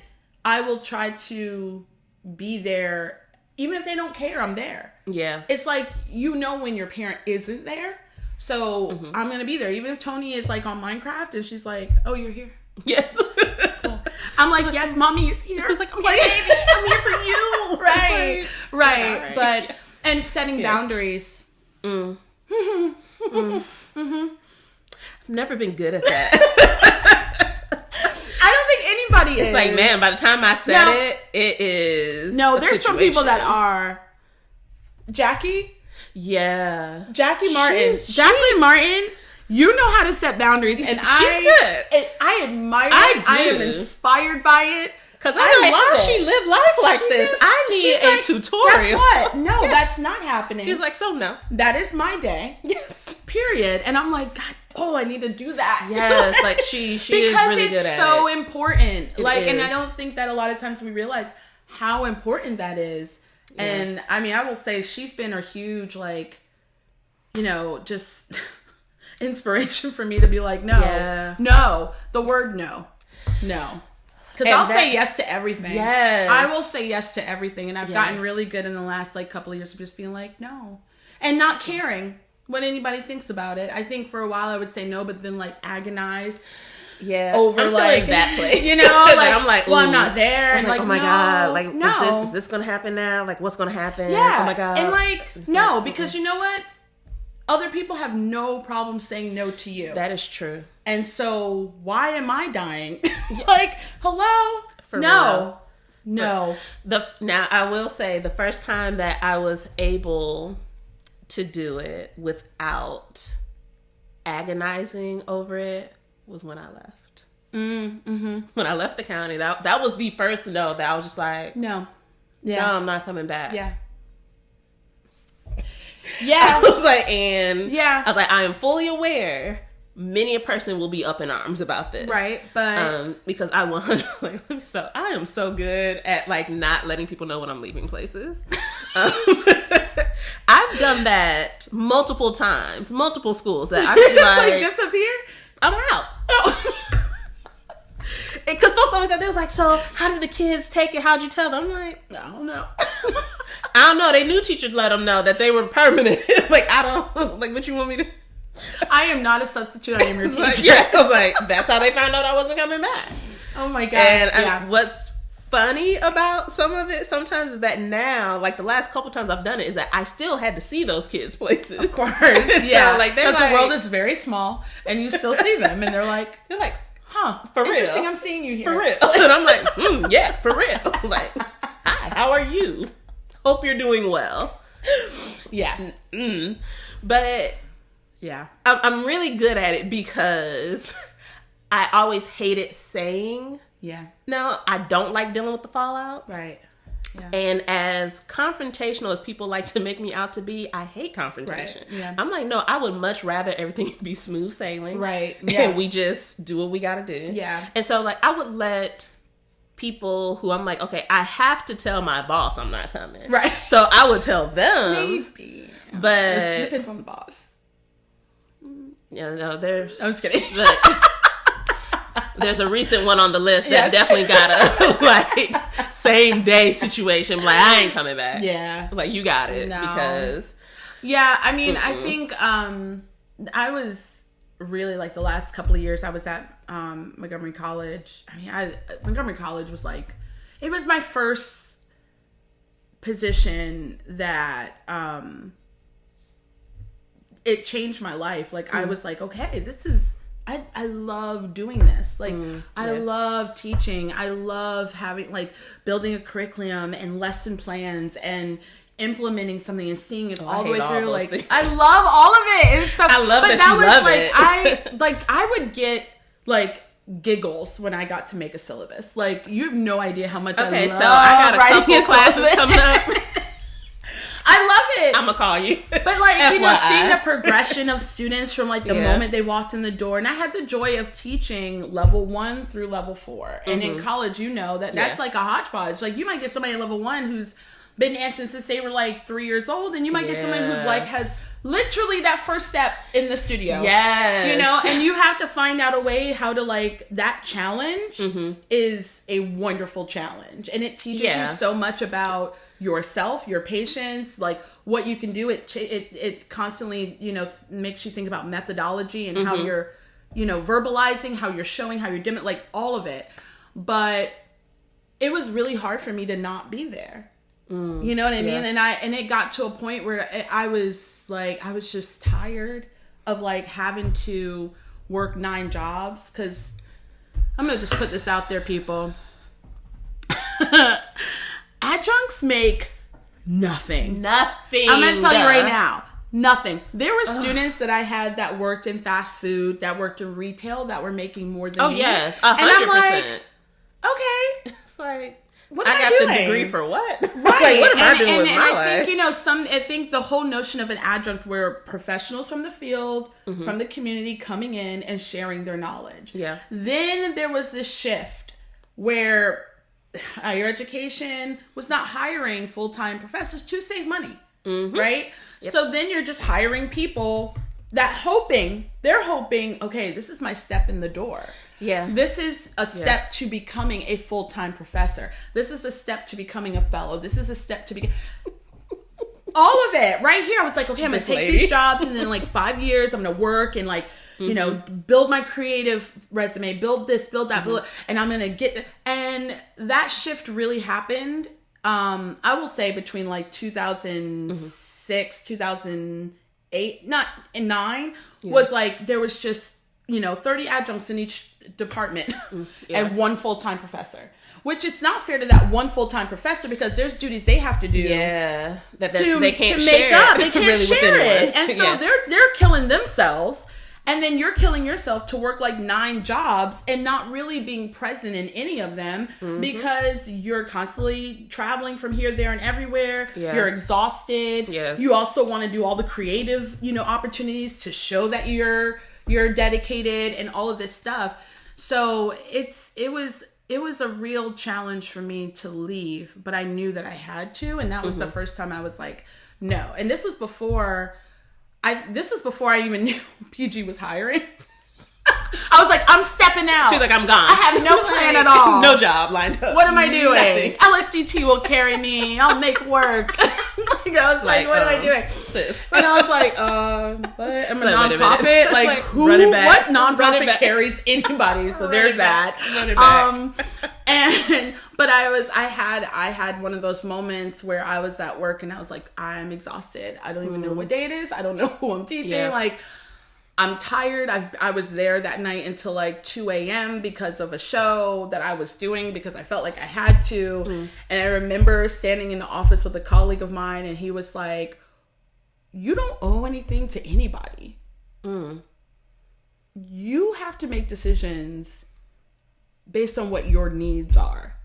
I will try to be there. Even if they don't care, I'm there. Yeah. It's like, when your parent isn't there. So I'm going to be there. Even if Tony is like on Minecraft and she's like, oh, you're here. Yes. Cool. I'm like, yes, mommy is here. It's like, okay, baby, I'm here for you. Right. Right. But, and setting boundaries. I've never been good at that. I don't think anybody is. It's like, man, by the time I said it is. No, there's some people that are. Jackie? Yeah. Jackie Martin. Jacqueline Martin, you know how to set boundaries. And she's good. I admire it. I am inspired by it. Because I'm like, how does she live life like this? I need a tutorial. Guess what? No, that's not happening. She's like, so no. That is my day. Yes. Period. And I'm like, God, I need to do that. Yes, like she is really good at it. Because it's so important. And I don't think that a lot of times we realize how important that is. Yeah. And I mean, I will say she's been a huge, like, just inspiration for me to be like, no, the word no. Because I'll say yes to everything. Yes. I will say yes to everything. And I've gotten really good in the last couple of years of just being like, no. And not caring what anybody thinks about it. I think for a while I would say no, but then agonize. Yeah, over I'm still in that place. I'm like, well, I'm not there. And oh my god, is this gonna happen now? Like, what's gonna happen? Yeah. Oh my god. And because you know what? Other people have no problem saying no to you. That is true. And so why am I dying? Hello? No. Now I will say the first time that I was able to do it without agonizing over it was when I left. When I left the county, that was the first no that I was just like, no, I'm not coming back. I was like, I am fully aware many a person will be up in arms about this, right? But because I am so good at not letting people know when I'm leaving places. I've done that multiple times, multiple schools that I feel disappear. I'm out. Because folks always they was like, so how did the kids take it? How'd you tell them? I'm like, I don't know. I don't know. They new teacher let them know that they were permanent. I don't what you want me to? I am not a substitute. I am your teacher. I was like, that's how they found out I wasn't coming back. Oh my gosh. And what's funny about some of it sometimes is that now, the last couple times I've done it, is that I still had to see those kids places. Of course. Yeah. Because the world is very small and you still see them and they're like, huh, for real. Interesting, I'm seeing you here. For real. And I'm like, yeah, for real. Hi, how are you? Hope you're doing well. Yeah. But yeah, I'm really good at it because I always hated saying, no, I don't like dealing with the fallout. Right. Yeah. And as confrontational as people like to make me out to be, I hate confrontation. Right. Yeah. I'm like, no, I would much rather everything be smooth sailing. Right. Yeah. And we just do what we got to do. Yeah. And so I would let people who I'm like, okay, I have to tell my boss I'm not coming. Right. So I would tell them. Maybe. But it depends on the boss. Yeah, no, there's. I'm just kidding. There's a recent one on the list that definitely got a same day situation. I ain't coming back. Yeah. You got it. No. Because. Yeah, I mean, I think I was really the last couple of years I was at Montgomery College. I mean, Montgomery College was it was my first position that it changed my life. Like I was like, okay, this is, I love doing this. Like I love teaching. I love having like building a curriculum and lesson plans and implementing something and seeing it all the way through. Like things. I love all of it. It's so I love but that you was love like it. I would get like giggles when I got to make a syllabus. Like you have no idea how much I love so I got a couple classes syllabus. coming up. I love it. I'm gonna call you. But like, you know, seeing the progression of students from like the moment they walked in the door, and I had the joy of teaching level 1 through level 4. And in college, you know, that's like a hodgepodge. Like you might get somebody at level 1 who's been dancing since they were like 3 years old, and you might get someone who's like has literally that first step in the studio. Yes. You know, and you have to find out a way how to like that challenge is a wonderful challenge. And it teaches you so much about yourself, your patience, like what you can do. It constantly, you know, makes you think about methodology and how you're, you know, verbalizing, how you're showing, how you're doing, like all of it. But it was really hard for me to not be there. You know what I mean? And it got to a point where I was just tired of like having to work 9 jobs. Cause I'm going to just put this out there, people. Adjuncts make nothing. I'm going to tell you right now. Nothing. There were students that I had that worked in fast food, that worked in retail, that were making more than me. Oh, yes. 100%. And I'm like, okay. It's like, what am I got doing? the degree for what? Right. Like, what am I doing with my I life? think, you know, I think the whole notion of an adjunct were professionals from the field, from the community coming in and sharing their knowledge. Yeah. Then there was this shift where higher education was not hiring full-time professors to save money, right? Yep. So then you're just hiring people they're hoping, okay, this is my step in the door. Yeah. This is a step to becoming a full-time professor. This is a step to becoming a fellow. This is a step to all of it right here. I was like, okay, I'm going to take these jobs and in like 5 years, I'm going to work and like, you know, build my creative resume, build this, build that, build, and I'm going to get, and that shift really happened. I will say between like 2006, 2008, not in 9 was like, there was just, you know, 30 adjuncts in each department and 1 full-time professor. Which it's not fair to that 1 full-time professor because there's duties they have to do. Yeah, that they can't to make up. They can't really share it, and so they're killing themselves, and then you're killing yourself to work like 9 jobs and not really being present in any of them because you're constantly traveling from here, there, and everywhere. Yeah. You're exhausted. Yes. You also want to do all the creative, you know, opportunities to show that you're dedicated and all of this stuff. So it was a real challenge for me to leave, but I knew that I had to, and that was the first time I was like, no. And this was before I even knew PG was hiring. I was like, I'm stepping out. She's like, I'm gone. I have no plan at all. No job lined up. What am I doing? Nothing. LSDT will carry me. I'll make work. Like, I was like, what am I doing? Sis. And I was like, but I'm a nonprofit. Like, who? What nonprofit carries anybody? So there's that. But I had one of those moments where I was at work and I was like, I'm exhausted. I don't even know what day it is. I don't know who I'm teaching. Yeah. Like, I'm tired. I was there that night until like 2 a.m. because of a show that I was doing because I felt like I had to. And I remember standing in the office with a colleague of mine and he was like, you don't owe anything to anybody. You have to make decisions based on what your needs are.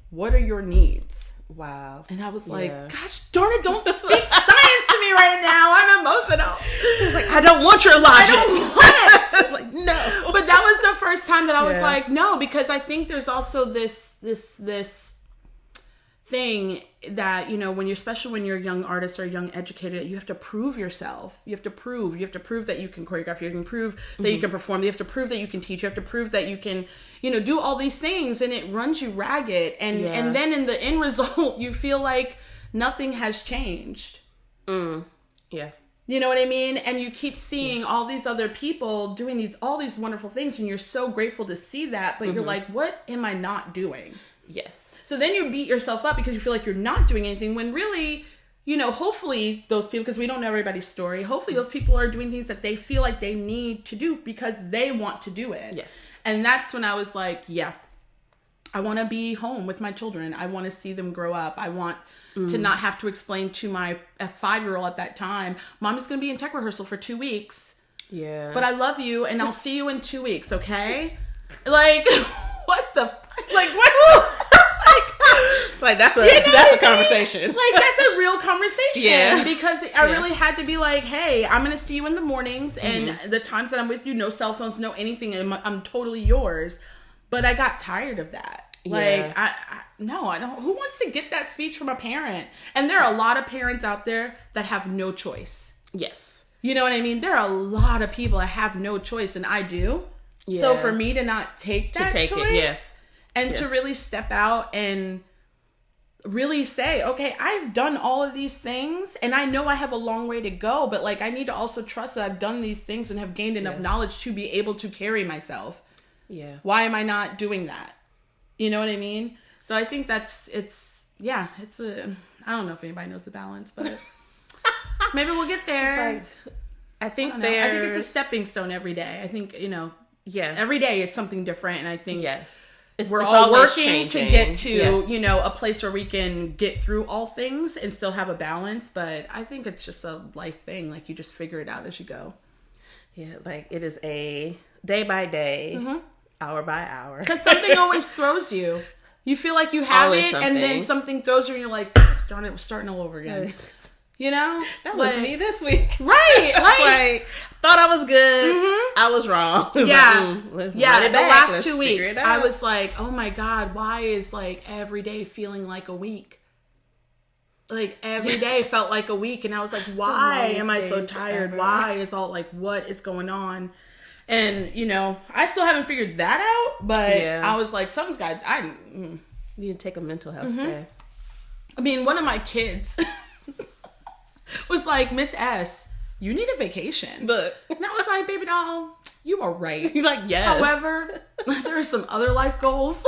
What are your needs? Wow. And I was like, gosh darn it, don't speak science to me right now. I'm emotional. I was like, I don't want your logic. I don't want it. Like, no. But that was the first time that I was like, no, because I think there's also this thing that, you know, especially when you're a young artist or a young educator, you have to prove yourself. You have to prove that you can choreograph. You can prove that you can perform. You have to prove that you can teach. You have to prove that you can, you know, do all these things, and it runs you ragged. And then in the end result, you feel like nothing has changed. Yeah. You know what I mean? And you keep seeing all these other people doing all these wonderful things, and you're so grateful to see that, but you're like, what am I not doing? Yes. So then you beat yourself up because you feel like you're not doing anything when really hopefully those people, because we don't know everybody's story, hopefully those people are doing things that they feel like they need to do because they want to do it. Yes. And that's when I was like, yeah, I want to be home with my children. I want to see them grow up. I want to not have to explain to my 5-year-old at that time, Mom is going to be in tech rehearsal for 2 weeks. Yeah. But I love you and I'll see you in 2 weeks, okay? Like, what the, like, what? Like that's a conversation. Like that's a real conversation. Yeah. Because I really had to be like, hey, I'm going to see you in the mornings and the times that I'm with you, no cell phones, no anything. I'm totally yours. But I got tired of that. Like, I don't. Who wants to get that speech from a parent? And there are a lot of parents out there that have no choice. Yes. You know what I mean? There are a lot of people that have no choice, and I do. Yeah. So for me to not take that choice and to really step out and really say, okay, I've done all of these things and I know I have a long way to go, but like I need to also trust that I've done these things and have gained enough knowledge to be able to carry myself. Yeah. Why am I not doing that? You know what I mean? So I think I don't know if anybody knows the balance, but maybe we'll get there. Like, I think it's a stepping stone every day. I think, every day it's something different. And I think we're all working to get to, a place where we can get through all things and still have a balance. But I think it's just a life thing. Like you just figure it out as you go. Yeah. Like it is a day by day, hour by hour. Because something always throws you. You feel like you have always it something. And then something throws you and you're like, darn it, we're starting all over again. You know? That was me this week. Right. Like, thought I was good. I was wrong. Yeah. Like, the last 2 weeks, I was like, oh my God, why is like every day feeling like a week? Like every day felt like a week. And I was like, why am I so tired? Why is all like, what is going on? And, I still haven't figured that out. But I was like, something's got, you need to take a mental health day. I mean, one of my kids was like, Miss S, you need a vacation. But and I was like, baby doll, you are right. You're like, yes. However, there are some other life goals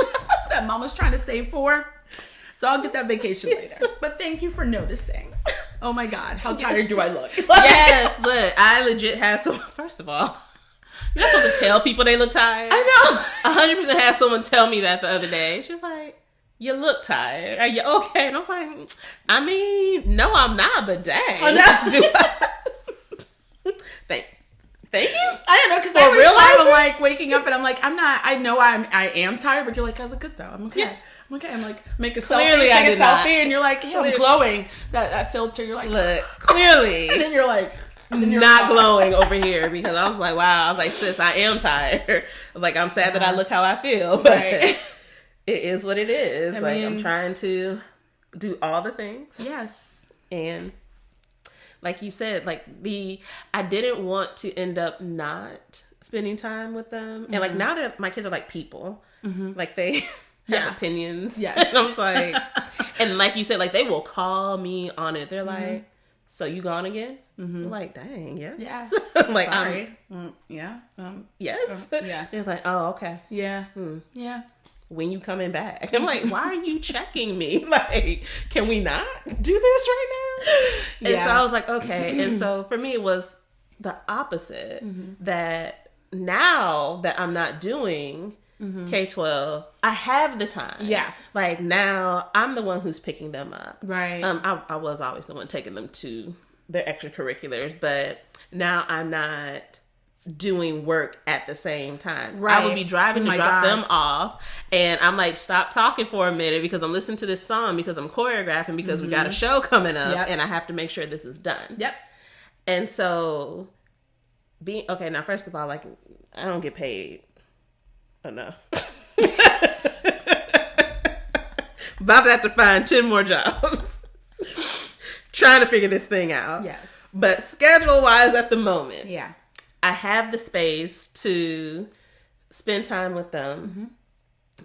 that Mama's trying to save for. So I'll get that vacation later. But thank you for noticing. Oh my God, how tired do I look? Yes, look, I legit had first of all, you're not supposed to tell people they look tired. I know. 100% had someone tell me that the other day. She was like, you look tired. Are you okay? And I was like, I mean, no, I'm not, but dang. Thank you. I don't know, because I'm like waking up and I'm like, I know I am tired, but you're like, I look good though. I'm okay. Yeah. I'm okay. I'm like, make a selfie, and you're like, yeah, I'm glowing. That filter, you're like, look, clearly. And then you're like, not glowing over here because I was like, wow. I was like, sis, I am tired. Like, I'm sad that I look how I feel, but it is what it is. I'm trying to do all the things. Yes. And like you said, I didn't want to end up not spending time with them. And like now that my kids are like people, like they have opinions. Yes. And I was like, and like you said, like they will call me on it. They're like, so you gone again? I'm like, dang, yes. Yeah. Like, sorry. Yes. Yeah. They're like, oh, okay. Yeah. Yeah. When you coming back? I'm like, why are you checking me? Like, can we not do this right now? And so I was like, okay. And so for me, it was the opposite. That now that I'm not doing K-12, I have the time. Yeah. Like now I'm the one who's picking them up. Right. I was always the one taking them to their extracurriculars, but now I'm not doing work at the same time. Right. I would be driving to drop them off, and I'm like, stop talking for a minute because I'm listening to this song because I'm choreographing because we got a show coming up and I have to make sure this is done. Yep. And so now first of all, like I don't get paid enough. About to have to find 10 more jobs. Trying to figure this thing out. Yes. But schedule wise at the moment. Yeah. I have the space to spend time with them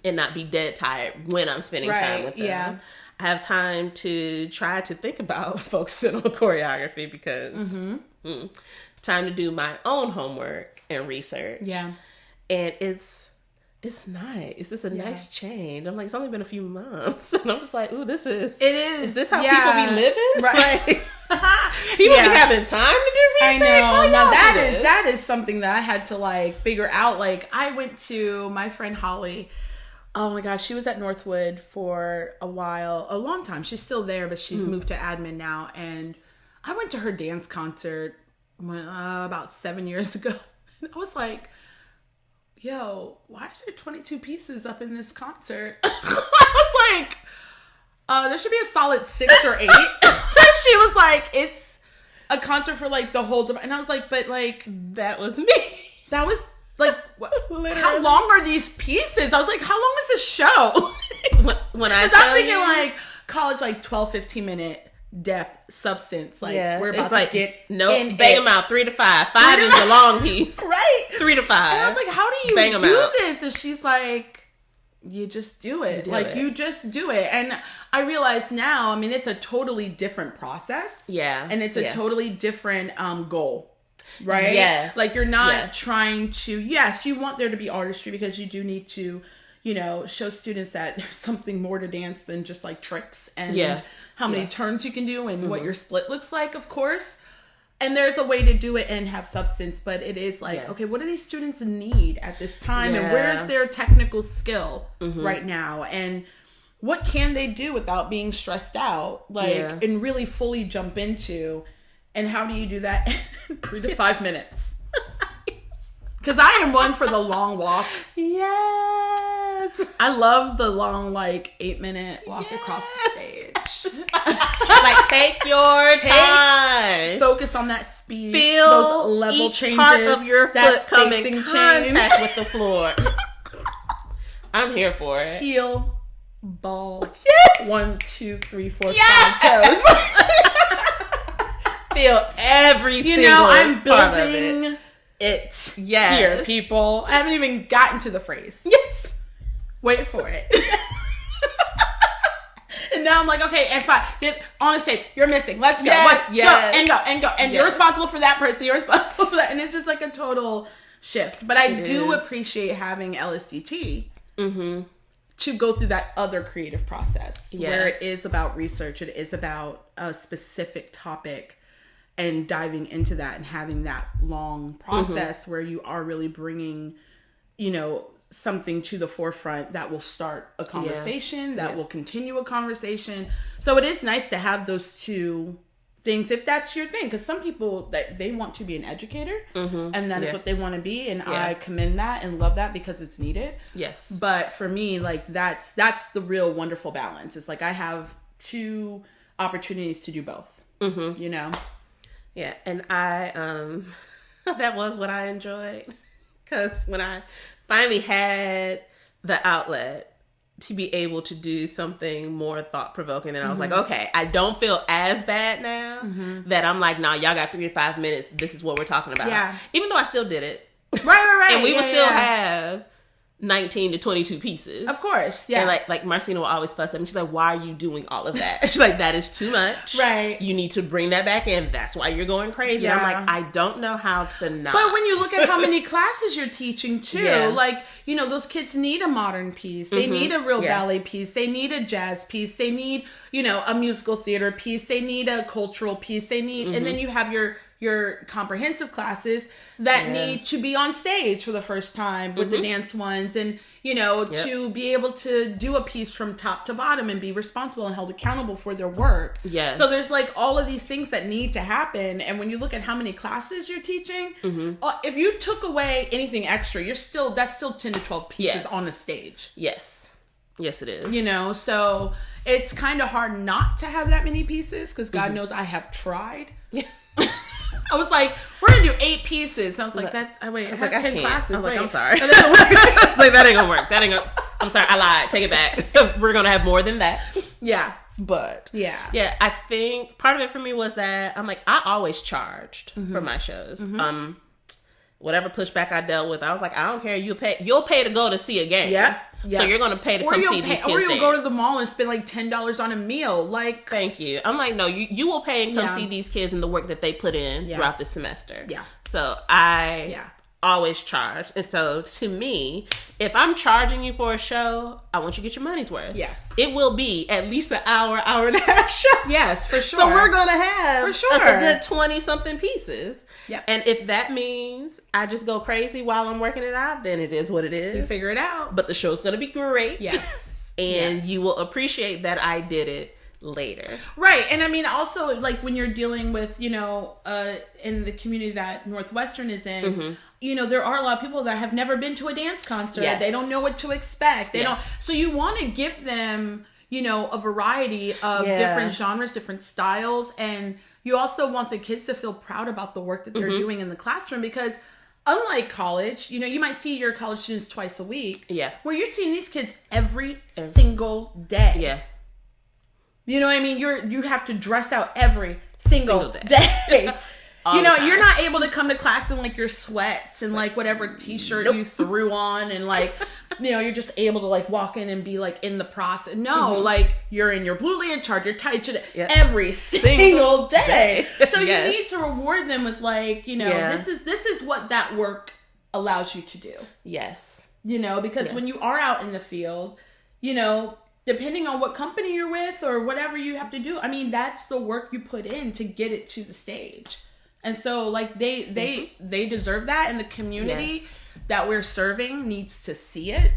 and not be dead tired when I'm spending time with them. Yeah. I have time to try to think about focusing on choreography because time to do my own homework and research. Yeah. And it's it's nice. It's a nice change. I'm like, it's only been a few months. And I'm just like, ooh, this is... It is. Is this how people be living? Right. People be having time to do research? I know. Now that is something that I had to like figure out. Like, I went to my friend Holly. Oh my gosh, she was at Northwood for a long time. She's still there, but she's moved to admin now. And I went to her dance concert about 7 years ago. And I was like, yo, why is there 22 pieces up in this concert? I was like, there should be a solid 6 or 8. She was like, it's a concert for like the whole and I was like, but like, that was me. That was like, how long are these pieces? I was like, how long is this show? when I I'm thinking like college, like 12-15 minute depth substance, like we're about to get bang them out 3 to 5. 5 is the long piece, right? 3 to 5. And I was like, how do you do this? And she's like, you just do it. You just do it. And I realize now, I mean, it's a totally different process. Yeah. And it's a totally different goal. Right? Yes. Like, you're not trying to, you want there to be artistry because you do need to, show students that there's something more to dance than just like tricks and how many turns you can do and what your split looks like, of course. And there's a way to do it and have substance, but it is like, okay, what do these students need at this time? And where's their technical skill right now? And what can they do without being stressed out? And really fully jump into. And how do you do that in 3 to 5 minutes? Because I am one for the long walk. Yes. I love the long, 8-minute walk across the stage. Take your time. Focus on that speed. Feel those level each changes. Part of your foot come in contact with the floor. I'm here for it. Heel, ball. Yes. 1, 2, 3, 4, 5 toes. Feel every single I'm part building of it here, people. I haven't even gotten to the phrase. Yes. Wait for it. And now I'm like, okay, and fine. On the stage, you're missing. Let's go. Let's go. And you're responsible for that person. You're responsible for that. And it's just like a total shift. But I do appreciate having LSDT to go through that other creative process where it is about research. It is about a specific topic. And diving into that and having that long process where you are really bringing, something to the forefront that will start a conversation, that will continue a conversation. So it is nice to have those two things if that's your thing. Because some people, that they want to be an educator and that is what they want to be. And I commend that and love that because it's needed. Yes. But for me, that's the real wonderful balance. It's like I have 2 opportunities to do both, Yeah, and I, that was what I enjoyed. Because when I finally had the outlet to be able to do something more thought-provoking, then I was like, okay, I don't feel as bad now that I'm like, nah, y'all got 3 to 5 minutes. This is what we're talking about. Yeah. Even though I still did it. Right. And we would still have 19 to 22 pieces. Of course, yeah. And like Marcina will always fuss at me. She's like, why are you doing all of that? She's like, that is too much. Right. You need to bring that back in. That's why you're going crazy. Yeah. And I'm like, I don't know how to not. But when you look at how many classes you're teaching too, those kids need a modern piece. They need a real ballet piece. They need a jazz piece. They need, a musical theater piece. They need a cultural piece. They need, and then you have your comprehensive classes that need to be on stage for the first time with the dance ones and, to be able to do a piece from top to bottom and be responsible and held accountable for their work. Yes. So there's all of these things that need to happen. And when you look at how many classes you're teaching, if you took away anything extra, that's still 10 to 12 pieces on a stage. Yes. Yes, it is. So it's kind of hard not to have that many pieces because God knows I have tried. Yeah. I was like, we're going to do 8 pieces. I was like, I have 10 classes. I was like, I'm sorry. I was like, that ain't going to work. I'm sorry, I lied. Take it back. We're going to have more than that. Yeah. But. Yeah, I think part of it for me was that I'm like, I always charged for my shows. Whatever pushback I dealt with, I was like, I don't care. You'll pay to go to see a game. Yeah. So you're going to pay to come see these kids Or you'll go to the mall and spend $10 on a meal. Thank you. I'm like, no, you will pay and come see these kids and the work that they put in throughout the semester. Yeah. So I always charged. And so to me, if I'm charging you for a show, I want you to get your money's worth. Yes. It will be at least an hour and a half show. Yes, for sure. So we're going to have for sure a good 20 something pieces. Yep. And if that means I just go crazy while I'm working it out, then it is what it is. You figure it out. But the show's going to be great. Yes. And you will appreciate that I did it later. Right. And I mean, also, like, when you're dealing with, you know, in the community that Northwestern is in, you know, there are a lot of people that have never been to a dance concert. Yes. They don't know what to expect. They don't. So you want to give them, you know, a variety of different genres, different styles. And you also want the kids to feel proud about the work that they're doing in the classroom, because unlike college, you know, you might see your college students twice a week. Yeah. Where you're seeing these kids every single day. Yeah. You know what I mean? You have to dress out every single day. You know, you're not able to come to class in like your sweats and like whatever t-shirt you threw on, and like, you know, you're just able to like walk in and be like in the process. No, like you're in your blue leotard, your tight every single day. So you need to reward them with like, you know, this is what that work allows you to do. Yes. You know, because when you are out in the field, you know, depending on what company you're with or whatever you have to do, I mean, that's the work you put in to get it to the stage. And so, like, they deserve that, and the community that we're serving needs to see it,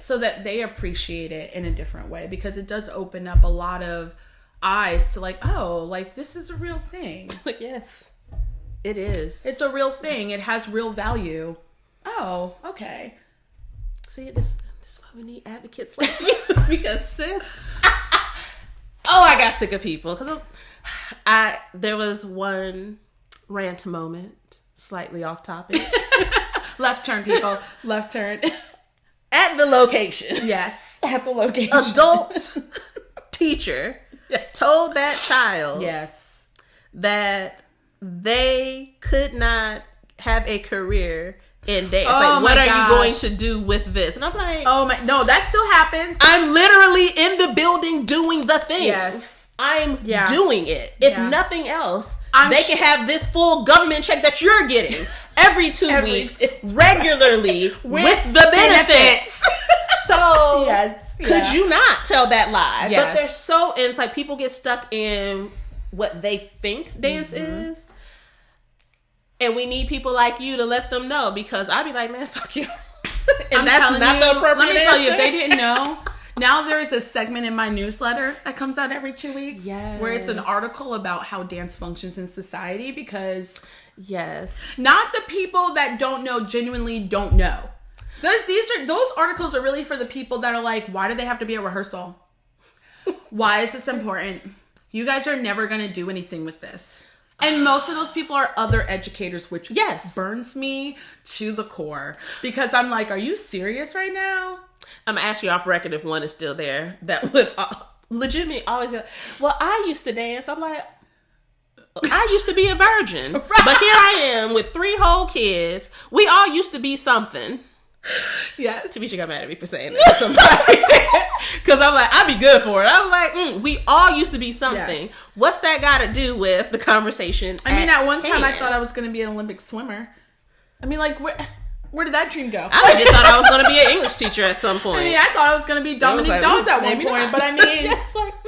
so that they appreciate it in a different way, because it does open up a lot of eyes to, like, oh, like, this is a real thing. Like, yes, it is. It's a real thing. It has real value. Oh, okay. See, this is why we need advocates like you, because sis, I got sick of people, because there was one rant moment, slightly off topic. Left turn, people. Left turn. At the location. Yes, at the location. Adult teacher told that child that they could not have a career in dance. Oh, like, what are you going to do with this? And I'm like, oh my, no, that still happens. I'm literally in the building doing the thing. Yes. I'm doing it. If nothing else, they can have this full government check that you're getting every 2 weeks regularly with the benefits. So could you not tell that lie? Yes. But they're so, and it's like people get stuck in what they think dance is. And we need people like you to let them know, because I'd be like, man, fuck you. And I'm that's not the appropriate Let me tell you, if answer. they didn't know, now there is a segment in my newsletter that comes out every 2 weeks where it's an article about how dance functions in society, because not the people that don't know genuinely don't know. Those articles are really for the people that are like, why do they have to be at rehearsal? Why is this important? You guys are never going to do anything with this. And most of those people are other educators, which burns me to the core, because I'm like, are you serious right now? I'm going to ask you off record if one is still there that would legitimately always go, well, I used to dance. I'm like, I used to be a virgin, but here I am with 3 whole kids. We all used to be something. Yes. Tavisha got mad at me for saying that to somebody. Because I'm like, I'd be good for it. I'm like, we all used to be something. Yes. What's that got to do with the conversation? I mean, at one time I thought I was going to be an Olympic swimmer. I mean, like, where did that dream go? I legit thought I was going to be an English teacher at some point. I mean, I thought I was going to be Dominique Dawes at one point. But I mean,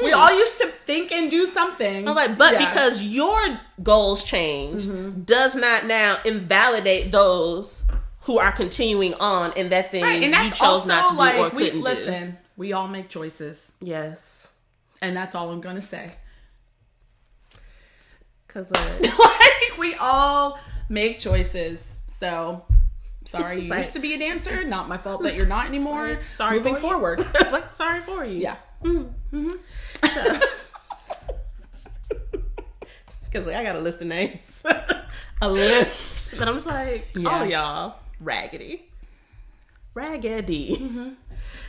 we all used to think and do something. I'm like, but because your goals changed does not now invalidate those who are continuing on in that thing and you chose not to do or couldn't do. Listen, we all make choices. Yes. And that's all I'm going to say. Because like, we all make choices. So, sorry you used to be a dancer. Not my fault that you're not anymore. Sorry moving forward. Like, sorry for you. Yeah. Because I got a list of names. A list. But I'm just like, oh, y'all. Raggedy.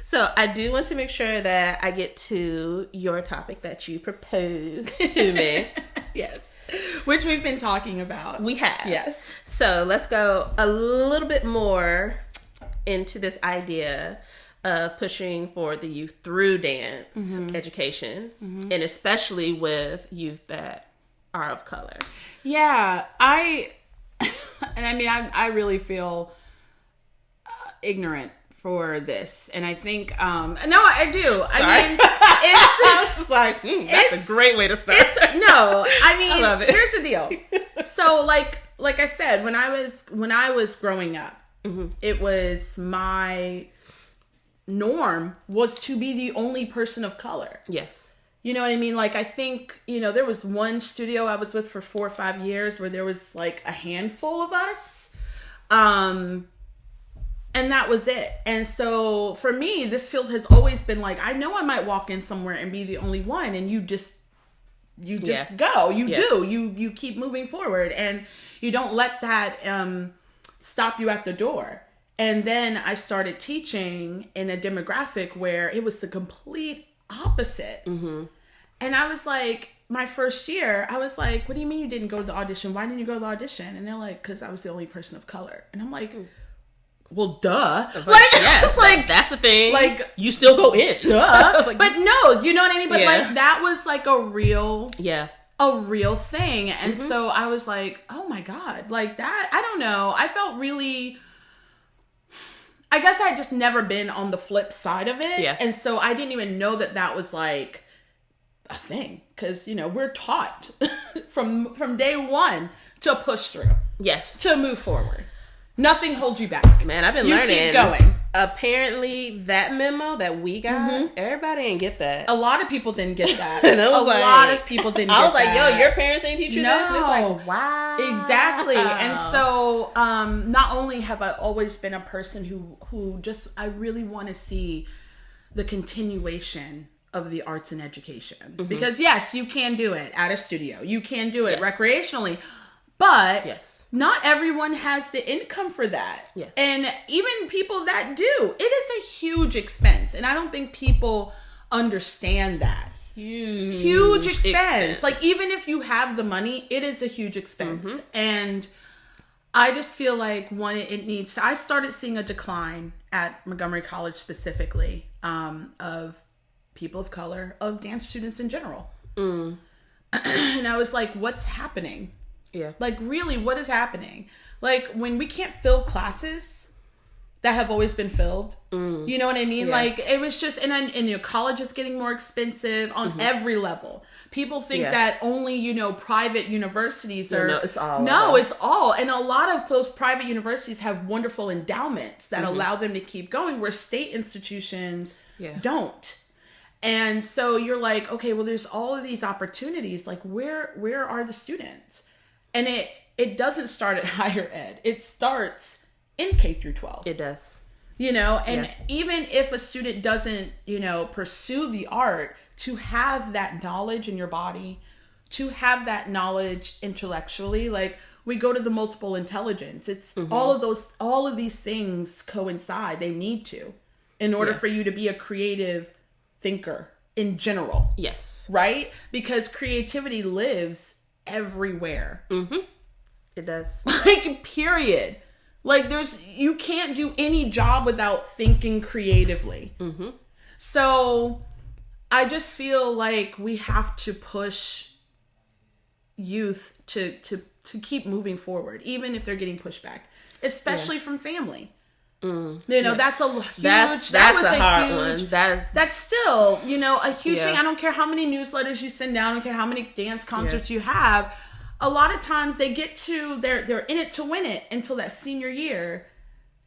So I do want to make sure that I get to your topic that you proposed to me. Yes. Which we've been talking about. We have. Yes. So let's go a little bit more into this idea of pushing for the youth through dance education, and especially with youth that are of color. Yeah. and I mean, I really feel ignorant for this, and I think no, I do. Sorry. I mean, I was just like, that's a great way to start. No, I mean, I love it. Here's the deal. So, like I said, when I was growing up, it was my norm was to be the only person of color. Yes. You know what I mean? Like, I think, there was one studio I was with for 4 or 5 years where there was like a handful of us. And that was it. And so for me, this field has always been like, I know I might walk in somewhere and be the only one, and you just go. You do. You keep moving forward, and you don't let that stop you at the door. And then I started teaching in a demographic where it was the complete opposite. And I was like, my first year, I was like, what do you mean you didn't go to the audition? Why didn't you go to the audition? And they're like, because I was the only person of color. And I'm like, well, duh. Like, yes, like, that's the thing. Like, you still go in. Duh. Like, but no, you know what I mean? But like, that was like a real thing. And so I was like, oh my God, like that. I don't know. I felt really, I guess I had just never been on the flip side of it. Yeah. And so I didn't even know that was like a thing. Cause we're taught from day one to push through. Yes. To move forward. Nothing holds you back. Man, I've been learning. Keep going. Apparently, that memo that we got, everybody didn't get that. A lot of people didn't get that. And I was a lot of people didn't get that. I was like, yo, your parents ain't teach you this? And it's like, wow. Exactly. And so, not only have I always been a person who just, I really want to see the continuation of the arts and education. Because yes, you can do it at a studio. You can do it recreationally. But not everyone has the income for that. Yes. And even people that do, it is a huge expense. And I don't think people understand that. Huge expense. Like, even if you have the money, it is a huge expense. And I just feel like I started seeing a decline at Montgomery College specifically, of people of color, of dance students in general. And I was like, what's happening? Yeah. Like, really, what is happening? Like, when we can't fill classes that have always been filled, you know what I mean? Yeah. Like, it was just, and college is getting more expensive on every level. People think that only, private universities are. No, it's all. No, it's all. And a lot of those private universities have wonderful endowments that allow them to keep going, where state institutions don't. And so you're like, okay, well, there's all of these opportunities. Like, where are the students? And it doesn't start at higher ed. It starts in K through 12. It does. And even if a student doesn't, pursue the art, to have that knowledge in your body, to have that knowledge intellectually, like, we go to the multiple intelligence. It's all of these things coincide. They need to, in order for you to be a creative thinker in general. Yes. Right? Because creativity lives everywhere. It does. Like, period. Like, you can't do any job without thinking creatively. So I just feel like we have to push youth to keep moving forward, even if they're getting pushback, especially from family. That's a huge. That's a hard one. That's still, a huge thing. I don't care how many newsletters you send down. I don't care how many dance concerts you have. A lot of times they get to they're in it to win it until that senior year,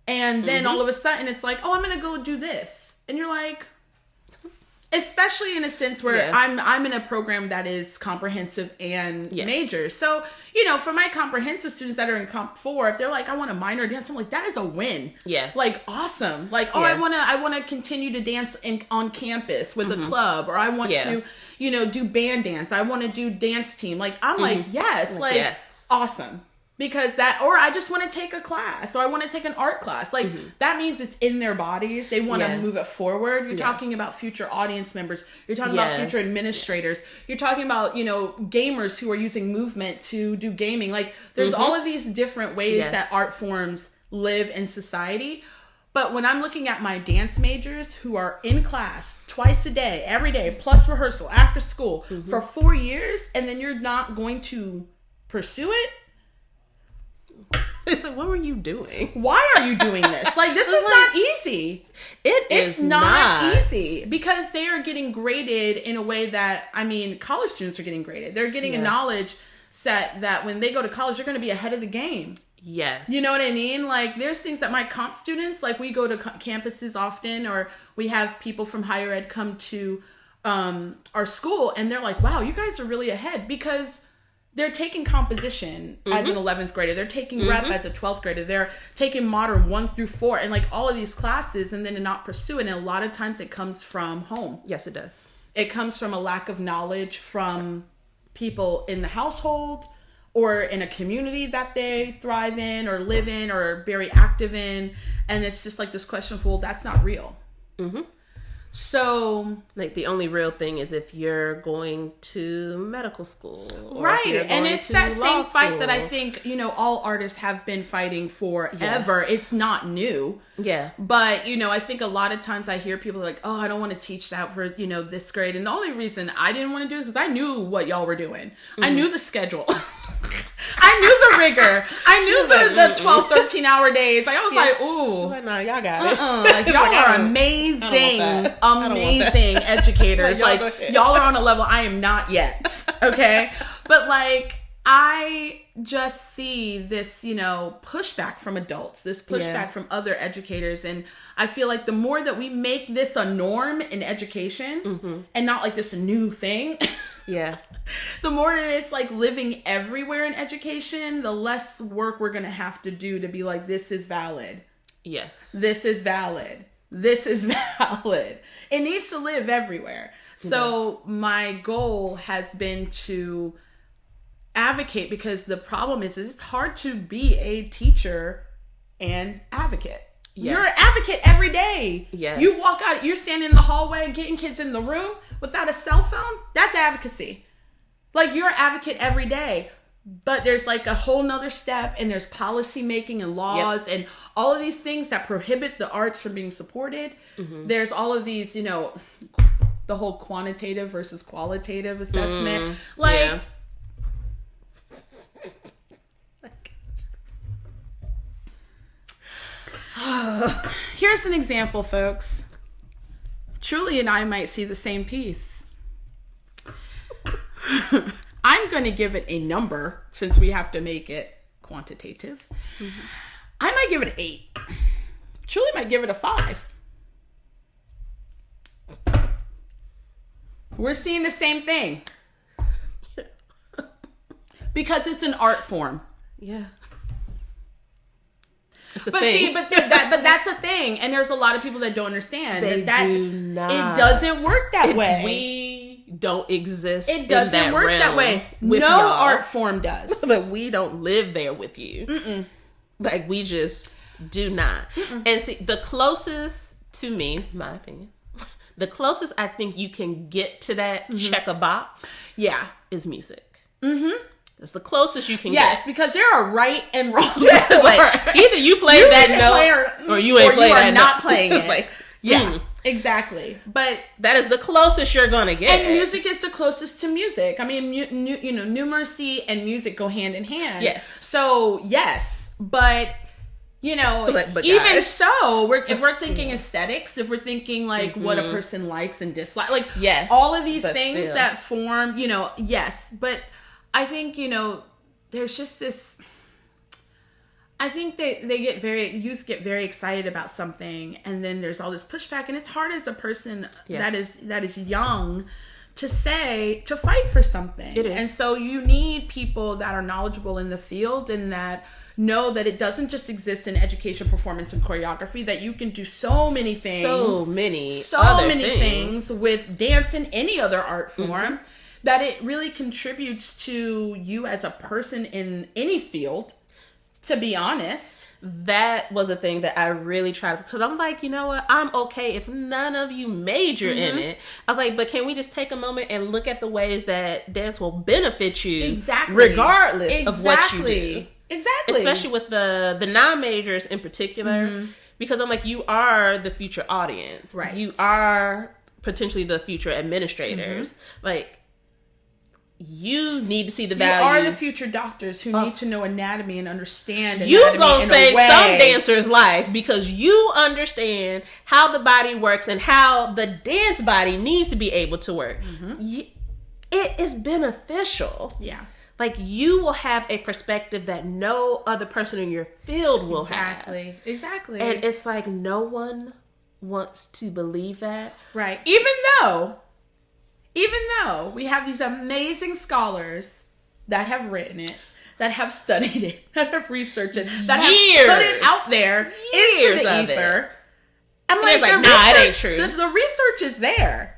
and then all of a sudden it's like, oh, I'm gonna go do this, and you're like, especially in a sense where I'm in a program that is comprehensive and major. So, for my comprehensive students that are in Comp 4, if they're like, I want a minor dance, I'm like, that is a win. Yes. Like, awesome. Like, I want to continue to dance on campus with a club, or I want to, do band dance. I want to do dance team. Like, I'm like, yes, like, awesome. Because or I just want to take a class, or I want to take an art class. Like, that means it's in their bodies. They want to move it forward. You're talking about future audience members. You're talking about future administrators. You're talking about, gamers who are using movement to do gaming. Like, there's all of these different ways that art forms live in society. But when I'm looking at my dance majors who are in class twice a day, every day, plus rehearsal, after school, for 4 years, and then you're not going to pursue it, It's like, what were you doing? Why are you doing this? Like, this is not easy. It's not easy because they are getting graded in a way that, I mean, college students are getting graded. They're getting a knowledge set that when they go to college, they're going to be ahead of the game. Yes. You know what I mean? Like, there's things that my comp students, like, we go to campuses often, or we have people from higher ed come to our school, and they're like, wow, you guys are really ahead, because they're taking composition as an 11th grader. They're taking rep as a 12th grader. They're taking modern 1 through 4 and like all of these classes, and then to not pursue it. And a lot of times it comes from home. Yes, it does. It comes from a lack of knowledge from people in the household or in a community that they thrive in or live in or are very active in. And it's just like this question of, well, that's not real. Mm-hmm. So, like, the only real thing is if you're going to medical school, or right? If you're and going it's to that law same fight school. that I think, you know, all artists have been fighting for ever. It's not new. Yeah. But, you know, I think a lot of times I hear people like, oh, I don't want to teach that for, you know, this grade. And the only reason I didn't want to do it is because I knew what y'all were doing. I knew the schedule. I knew the rigor. I knew the 12, 13-hour days. Like, I was like, ooh. No, y'all got it. Like, y'all are amazing, amazing educators. Like, y'all are on a level I am not yet. Okay? But, like, I just see this, you know, pushback from adults, this pushback from other educators. And I feel like the more that we make this a norm in education and not like this new thing, the more that it's like living everywhere in education, the less work we're going to have to do to be like, this is valid. Yes. This is valid. This is valid. It needs to live everywhere. So my goal has been to advocate, because the problem is it's hard to be a teacher and advocate. Yes. You're an advocate every day. Yes. You walk out, you're standing in the hallway getting kids in the room without a cell phone. That's advocacy. Like, you're an advocate every day. But there's like a whole nother step, and there's policy making and laws and all of these things that prohibit the arts from being supported. There's all of these, you know, the whole quantitative versus qualitative assessment. Here's an example, folks. Truly and I might see the same piece. I'm going to give it a number since we have to make it quantitative. I might give it an 8. Truly might give it a 5. We're seeing the same thing. Because it's an art form. Yeah. But see, but that's a thing, and there's a lot of people that don't understand that do not. It doesn't work that way. We don't exist. It doesn't work that way. No y'all. art form does. But we don't live there with you. Like, we just do not. And see, the closest to me, my opinion, the closest I think you can get to that check a box, is music. That's the closest you can get. Yes, because there are right and wrong. Yes, like, either you play that note or you ain't playing that note. Or you are not playing it. Like, exactly. But that is the closest you're going to get. And music is the closest to music. I mean, you know, numeracy and music go hand in hand. Yes. So, yes. But, you know, but even guys, so, if we're thinking aesthetics, if we're thinking, like, what a person likes and dislikes, like, all of these things that form, you know, but I think, you know, there's just this, I think youth get very excited about something, and then there's all this pushback, and it's hard as a person that is young to fight for something. It is. And so you need people that are knowledgeable in the field and that know that it doesn't just exist in education, performance, and choreography, that you can do so many things. So many things with dance and any other art form. That it really contributes to you as a person in any field, to be honest. That was a thing that I really tried, because I'm like, you know what? I'm okay if none of you major in it. I was like, but can we just take a moment and look at the ways that dance will benefit you regardless of what you do? Exactly. Especially with the non-majors in particular, because I'm like, you are the future audience. Right. You are potentially the future administrators. Like, you need to see the You value. are the future doctors who need to know anatomy and understand anatomy. You gonna in save a way. some dancer's life because you understand how the body works and how the dance body needs to be able to work. It is beneficial. Yeah. Like, you will have a perspective that no other person in your field will have. Exactly. And it's like, no one wants to believe that. Right. Even though we have these amazing scholars that have written it, that have studied it, that have researched it, that have put it out there into the ether. I'm like, nah, it ain't true. The research is there.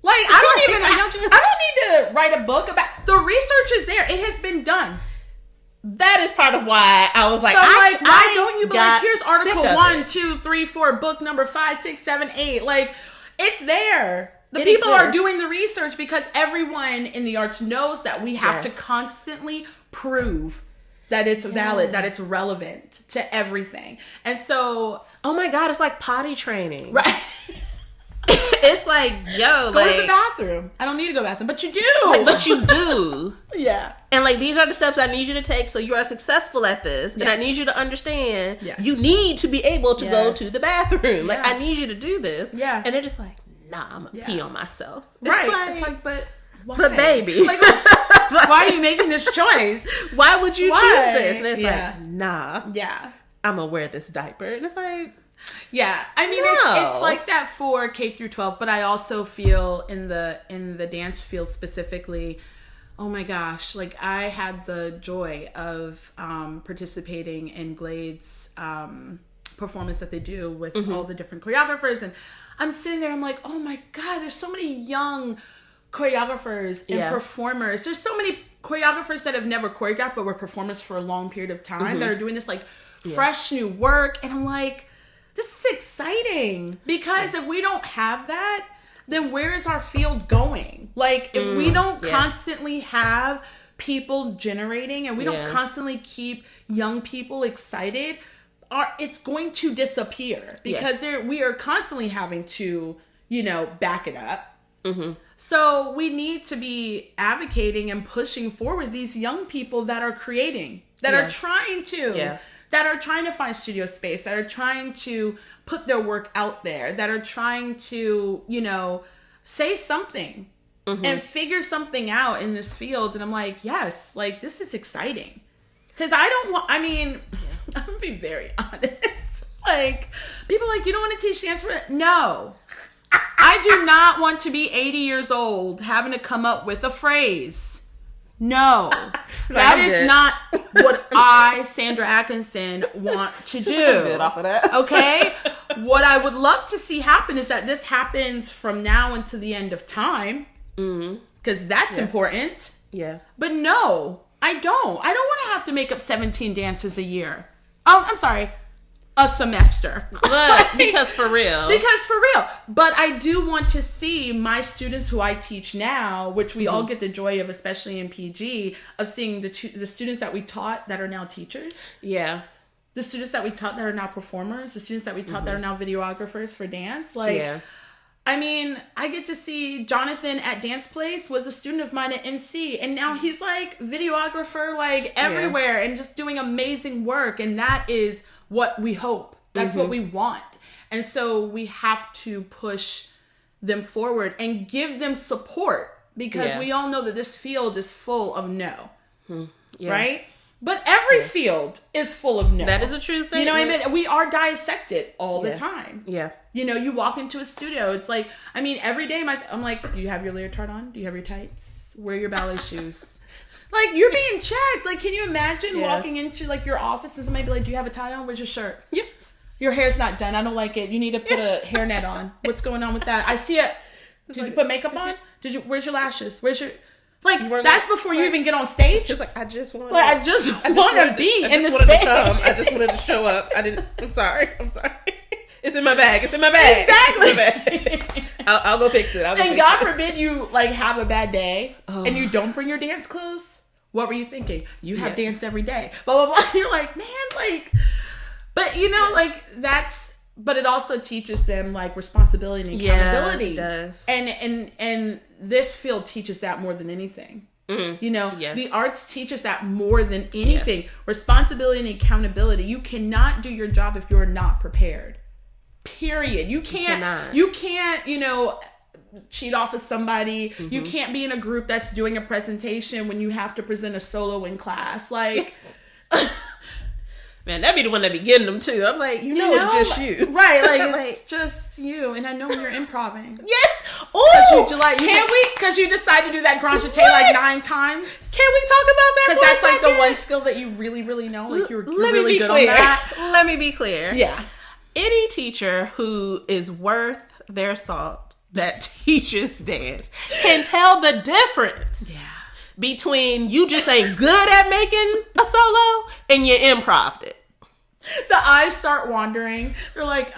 Like, I don't need to write a book about, the research is there. It has been done. That is part of why I was like, so why don't you be like, here's sick article of 1, it. 2, 3, 4, book number 5, 6, 7, 8. Like, it's there. The It people are exists. doing the research because everyone in the arts knows that we have to Yes. constantly prove that it's valid, that it's relevant to everything. And so, oh my God, it's like potty training. right. It's like, yo, Go like, to the bathroom. I don't need to go to the bathroom, but you do. but you do. Yeah. And like, these are the steps I need you to take so you are successful at this. And I Yes. need you to understand Yes. you need to be able to go Yes. to the bathroom. Like, Yeah. I need you to do this. Yeah. And they're just like, nah, I'm gonna pee on myself. It's Right. like, It's like, but why? but baby. Like, why are you making this choice? Why would you Why? choose this? And it's Yeah. like, nah, Yeah. I'm gonna wear this diaper. And it's like, Yeah, I mean No. it's like that for K through 12, but I also feel in the dance field specifically, oh my gosh, like I had the joy of participating in Glade's performance that they do with all the different choreographers, and I'm sitting there, I'm like, oh my God, there's so many young choreographers and performers. There's so many choreographers that have never choreographed but were performers for a long period of time that are doing this like fresh new work, and I'm like, this is exciting, because if we don't have that, then where is our field going? Like, if we don't constantly have people generating and we don't constantly keep young people excited, it's going to disappear, because we are constantly having to, back it up. So we need to be advocating and pushing forward these young people that are creating, that are trying to, that are trying to find studio space, that are trying to put their work out there, that are trying to, say something and figure something out in this field. And I'm like, yes, like, this is exciting. Because I'm going to be very honest. Like, people are like, you don't want to teach dance for it? No. I do not want to be 80 years old having to come up with a phrase. No. That is not what I, Sandra Atkinson, want to do. good off of that. Okay? What I would love to see happen is that this happens from now until the end of time. Because that's important. Yeah. But no, I don't. I don't want to have to make up 17 dances a year. Oh, I'm sorry. A semester. Look, because for real. But I do want to see my students who I teach now, which we all get the joy of, especially in PG, of seeing the students that we taught that are now teachers. Yeah. The students that we taught that are now performers. The students that we taught that are now videographers for dance. Like, I mean, I get to see Jonathan at Dance Place was a student of mine at MC, and now he's like videographer, like everywhere, and just doing amazing work. And that is what we hope. That's what we want. And so we have to push them forward and give them support, because we all know that this field is full of no. Right? But every field is full of no. That is a true thing. You know what I mean? We are dissected all the time. Yeah. You walk into a studio, it's like, I mean, every day I'm like, do you have your leotard on? Do you have your tights? Wear your ballet shoes. Like, you're being checked. Like, can you imagine walking into, like, your office and somebody be like, do you have a tie on? Where's your shirt? Yes. Your hair's not done. I don't like it. You need to put a hairnet on. What's going on with that? I see it. Did you put makeup on? Where's your lashes? Where's your... Like, that's before you even get on stage. It's like, I just want to be in the space. space. I just wanted to show up. I'm sorry. It's in my bag. Exactly. It's in my bag. I'll go fix it. And God forbid you, like, have a bad day and you don't bring your dance clothes. What were you thinking? You have dance every day. Blah, blah, blah. You're like, man, like... But, like, that's... But it also teaches them, like, responsibility and accountability. Yeah, it does. And this field teaches that more than anything. You know, Yes. the arts teach us that more than anything. Yes. Responsibility and accountability. You cannot do your job if you're not prepared. Period. You can't, you know, cheat off of somebody. You can't be in a group that's doing a presentation when you have to present a solo in class. Like, man, that'd be the one that be getting them too. I'm like, you know it's just you. Right, like, it's just you. And I know when you're improving. Yeah. Oh, Because you decide to do that grand jeté like 9 times. Can we talk about that? Because that's like the one skill that you really, really know. Like, you're really good on that. Let me be clear. Yeah. Any teacher who is worth their salt that teaches dance can tell the difference. Yeah. Between you just ain't good at making a solo and you improv'd it. The eyes start wandering. They're like,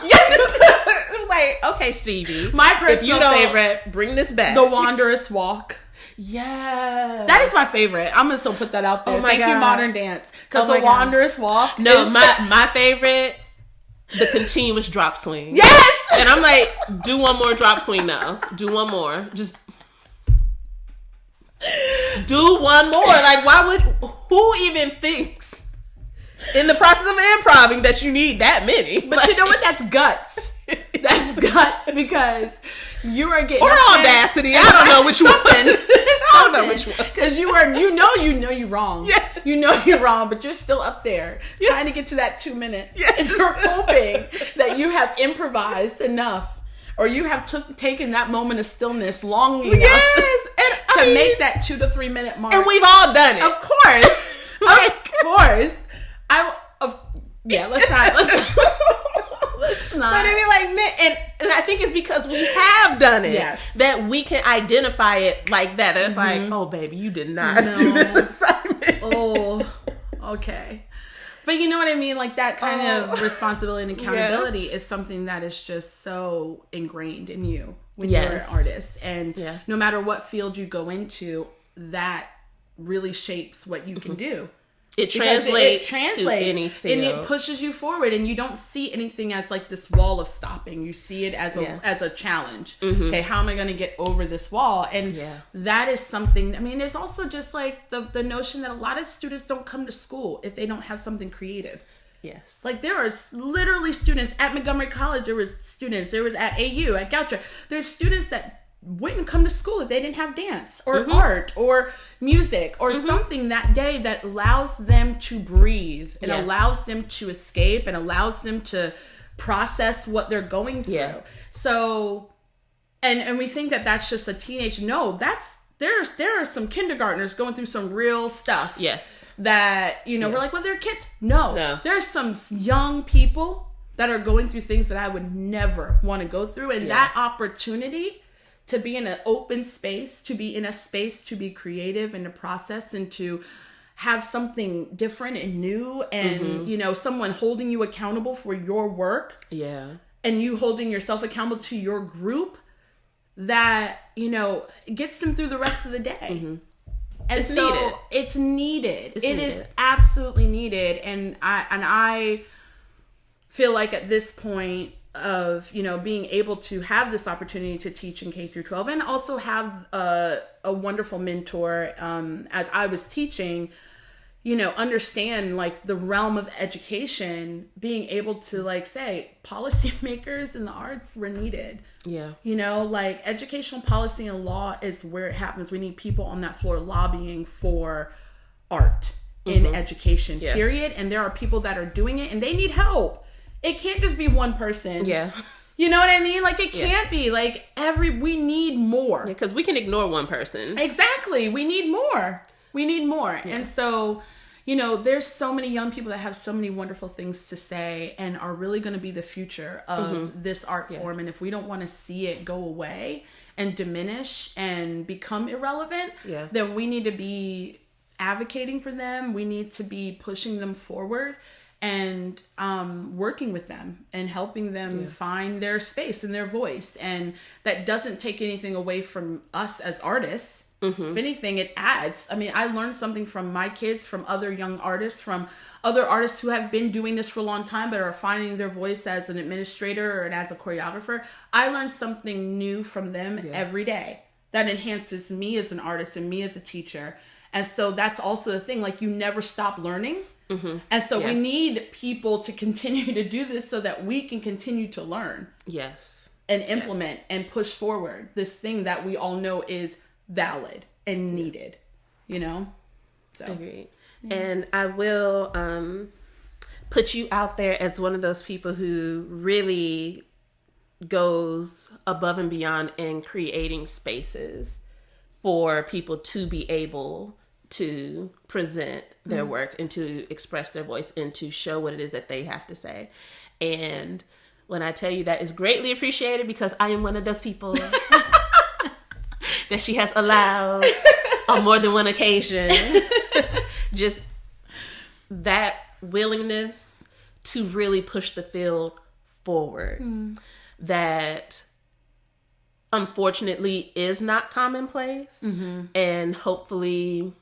Yes. Like, okay, Stevie. My personal favorite, bring this back. The Wanderous Walk. Yeah. That is my favorite. I'm going to still put that out there. Oh my Thank God. you, Modern Dance. Because The Wanderous Walk. No, my favorite, the continuous drop swing. Yes! And I'm like, do one more drop swing now. Do one more. Just do one more. Like, who even thinks in the process of improving that you need that many? But like, you know what? That's guts. That's guts because you are getting... Or audacity. I don't know which one. I don't know which one. Because you know you're wrong. Yeah. You know you're wrong, but you're still up there trying to get to that 2 minute. Yeah. And you're hoping that you have improvised enough or you have taken that moment of stillness long enough to make that 2 to 3 minute mark. And we've all done it. Of course. Of course. Let's not. But I mean, like, man, and I think it's because we have done it. Yes. That we can identify it like that. And it's like, oh, baby, you did not do this assignment. Oh, okay. But you know what I mean? Like, that kind of responsibility and accountability is something that is just so ingrained in you when you're an artist. And no matter what field you go into, that really shapes what you can do. It translates to anything. And it pushes you forward, and you don't see anything as like this wall of stopping. You see it as a challenge. Okay, how am I going to get over this wall? And that is something, I mean, there's also just like the notion that a lot of students don't come to school if they don't have something creative. Yes. Like, there are literally students at Montgomery College, there was at AU, at Goucher. There's students that wouldn't come to school if they didn't have dance or art or music or something that day that allows them to breathe and allows them to escape and allows them to process what they're going through. Yeah. So, and we think that that's just a teenage. No, there are some kindergartners going through some real stuff. Yes. That, we're like, well, they're kids. No. There's some young people that are going through things that I would never want to go through. And that opportunity to be in an open space, to be in a space to be creative and to process and to have something different and new and, someone holding you accountable for your work. Yeah. And you holding yourself accountable to your group that, gets them through the rest of the day. And it's needed. It's needed. It is absolutely needed. And I feel like at this point of, being able to have this opportunity to teach in K through 12 and also have a wonderful mentor as I was teaching, understand like the realm of education, being able to like say policymakers in the arts were needed. Yeah. Like educational policy and law is where it happens. We need people on that floor lobbying for art in education, period. And there are people that are doing it and they need help. It can't just be one person. Yeah. You know what I mean? Like, it can't be. Like, we need more. Because we can ignore one person. Exactly. We need more. We need more. Yeah. And so, there's so many young people that have so many wonderful things to say and are really going to be the future of this art form. And if we don't want to see it go away and diminish and become irrelevant, then we need to be advocating for them. We need to be pushing them forward and working with them and helping them find their space and their voice. And that doesn't take anything away from us as artists. If anything, it adds. I mean, I learned something from my kids, from other young artists, from other artists who have been doing this for a long time but are finding their voice as an administrator and as a choreographer. I learned something new from them every day. that enhances me as an artist and me as a teacher. And so that's also the thing, like you never stop learning. Mm-hmm. And so we need people to continue to do this so that we can continue to learn. Yes. And implement and push forward this thing that we all know is valid and needed, you know? So. Agreed. Yeah. And I will put you out there as one of those people who really goes above and beyond in creating spaces for people to be able to present their work and to express their voice and to show what it is that they have to say. And when I tell you that is greatly appreciated, because I am one of those people that she has allowed on more than one occasion, just that willingness to really push the field forward that unfortunately is not commonplace, and hopefully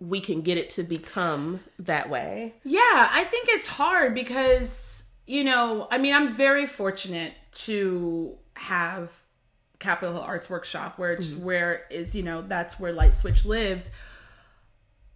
we can get it to become that way. Yeah, I think it's hard because, you know, I mean, I'm very fortunate to have Capitol Hill Arts Workshop where is, you know, that's where Light Switch lives.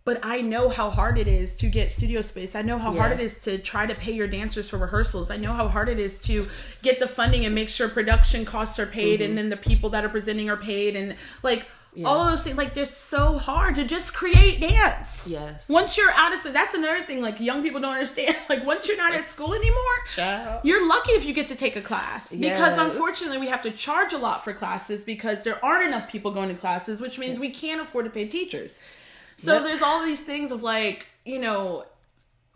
But I know how hard it is to get studio space. I know how hard it is to try to pay your dancers for rehearsals. I know how hard it is to get the funding and make sure production costs are paid, and then the people that are presenting are paid, and like all of those things. Like, they're so hard to just create dance. Yes. Once you're out of school, that's another thing. Like, young people don't understand. Like, once you're not at school anymore, you're lucky if you get to take a class. Because unfortunately, we have to charge a lot for classes because there aren't enough people going to classes, which means we can't afford to pay teachers. So there's all these things of like, you know,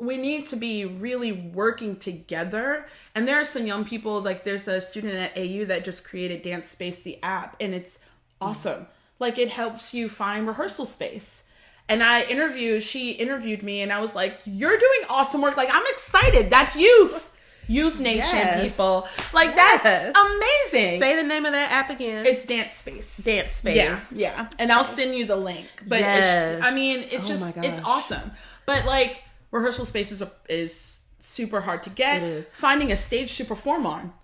we need to be really working together. And there are some young people, like there's a student at AU that just created Dance Space, the app, and it's awesome. Like, it helps you find rehearsal space. And she interviewed me, and I was like, you're doing awesome work. Like, I'm excited. That's Youth Nation, people. Like, that's amazing. Say the name of that app again. It's Dance Space. Dance Space. Yeah. And I'll send you the link. But it's awesome. But like, rehearsal space is super hard to get. It is. Finding a stage to perform on,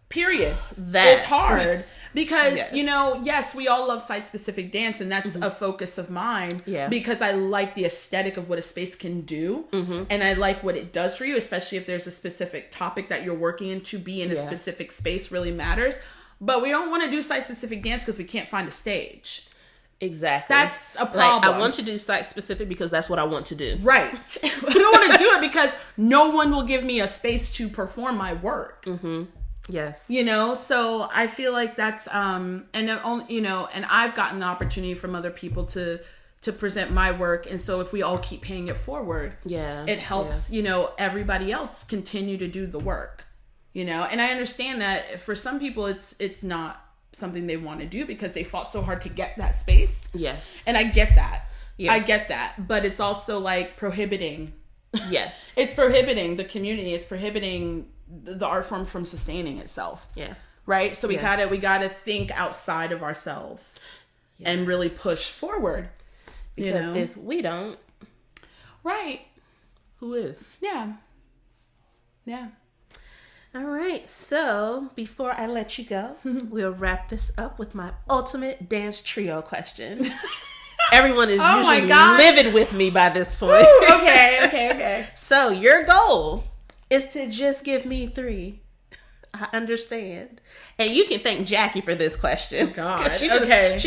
period. That is hard. Because, you know, yes, we all love site-specific dance, and that's a focus of mine. Yeah. Because I like the aesthetic of what a space can do, and I like what it does for you, especially if there's a specific topic that you're working in. To be in a specific space really matters. But we don't want to do site-specific dance because we can't find a stage. Exactly. That's a problem. Like, I want to do site-specific because that's what I want to do. Right. I don't want to do it because no one will give me a space to perform my work. Yes. You know, so I feel like that's, you know, and I've gotten the opportunity from other people to present my work. And so if we all keep paying it forward, it helps, you know, everybody else continue to do the work, you know? And I understand that for some people, it's not something they want to do because they fought so hard to get that space. Yes. And I get that. Yeah. I get that. But it's also like prohibiting. Yes. It's prohibiting the community. It's prohibiting the art form from sustaining itself. Yeah. Right? So we gotta think outside of ourselves and really push forward. Because if we don't, right, who is? Yeah. All right. So before I let you go, we'll wrap this up with my ultimate dance trio question. Everyone is usually livid with me by this point. Ooh, okay. So your goal is to just give me 3. I understand. And you can thank Jackie for this question. Oh, God. She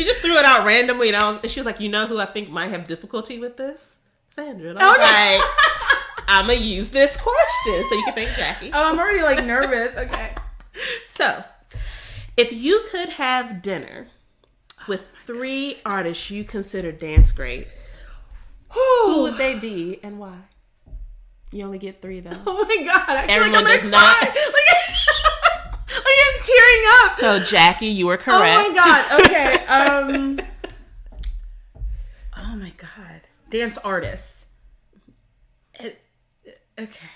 just threw it out randomly, and she was like, you know who I think might have difficulty with this? Sandra. And I was like, I'm going to use this question. So you can thank Jackie. Oh, I'm already like nervous. Okay. So, if you could have dinner with 3 artists you consider dance greats, who would they be and why? You only get 3 though. Oh my God! Everyone does not. I'm tearing up. So Jackie, you were correct. Oh my God! Okay. Oh my God! Dance artists. Okay.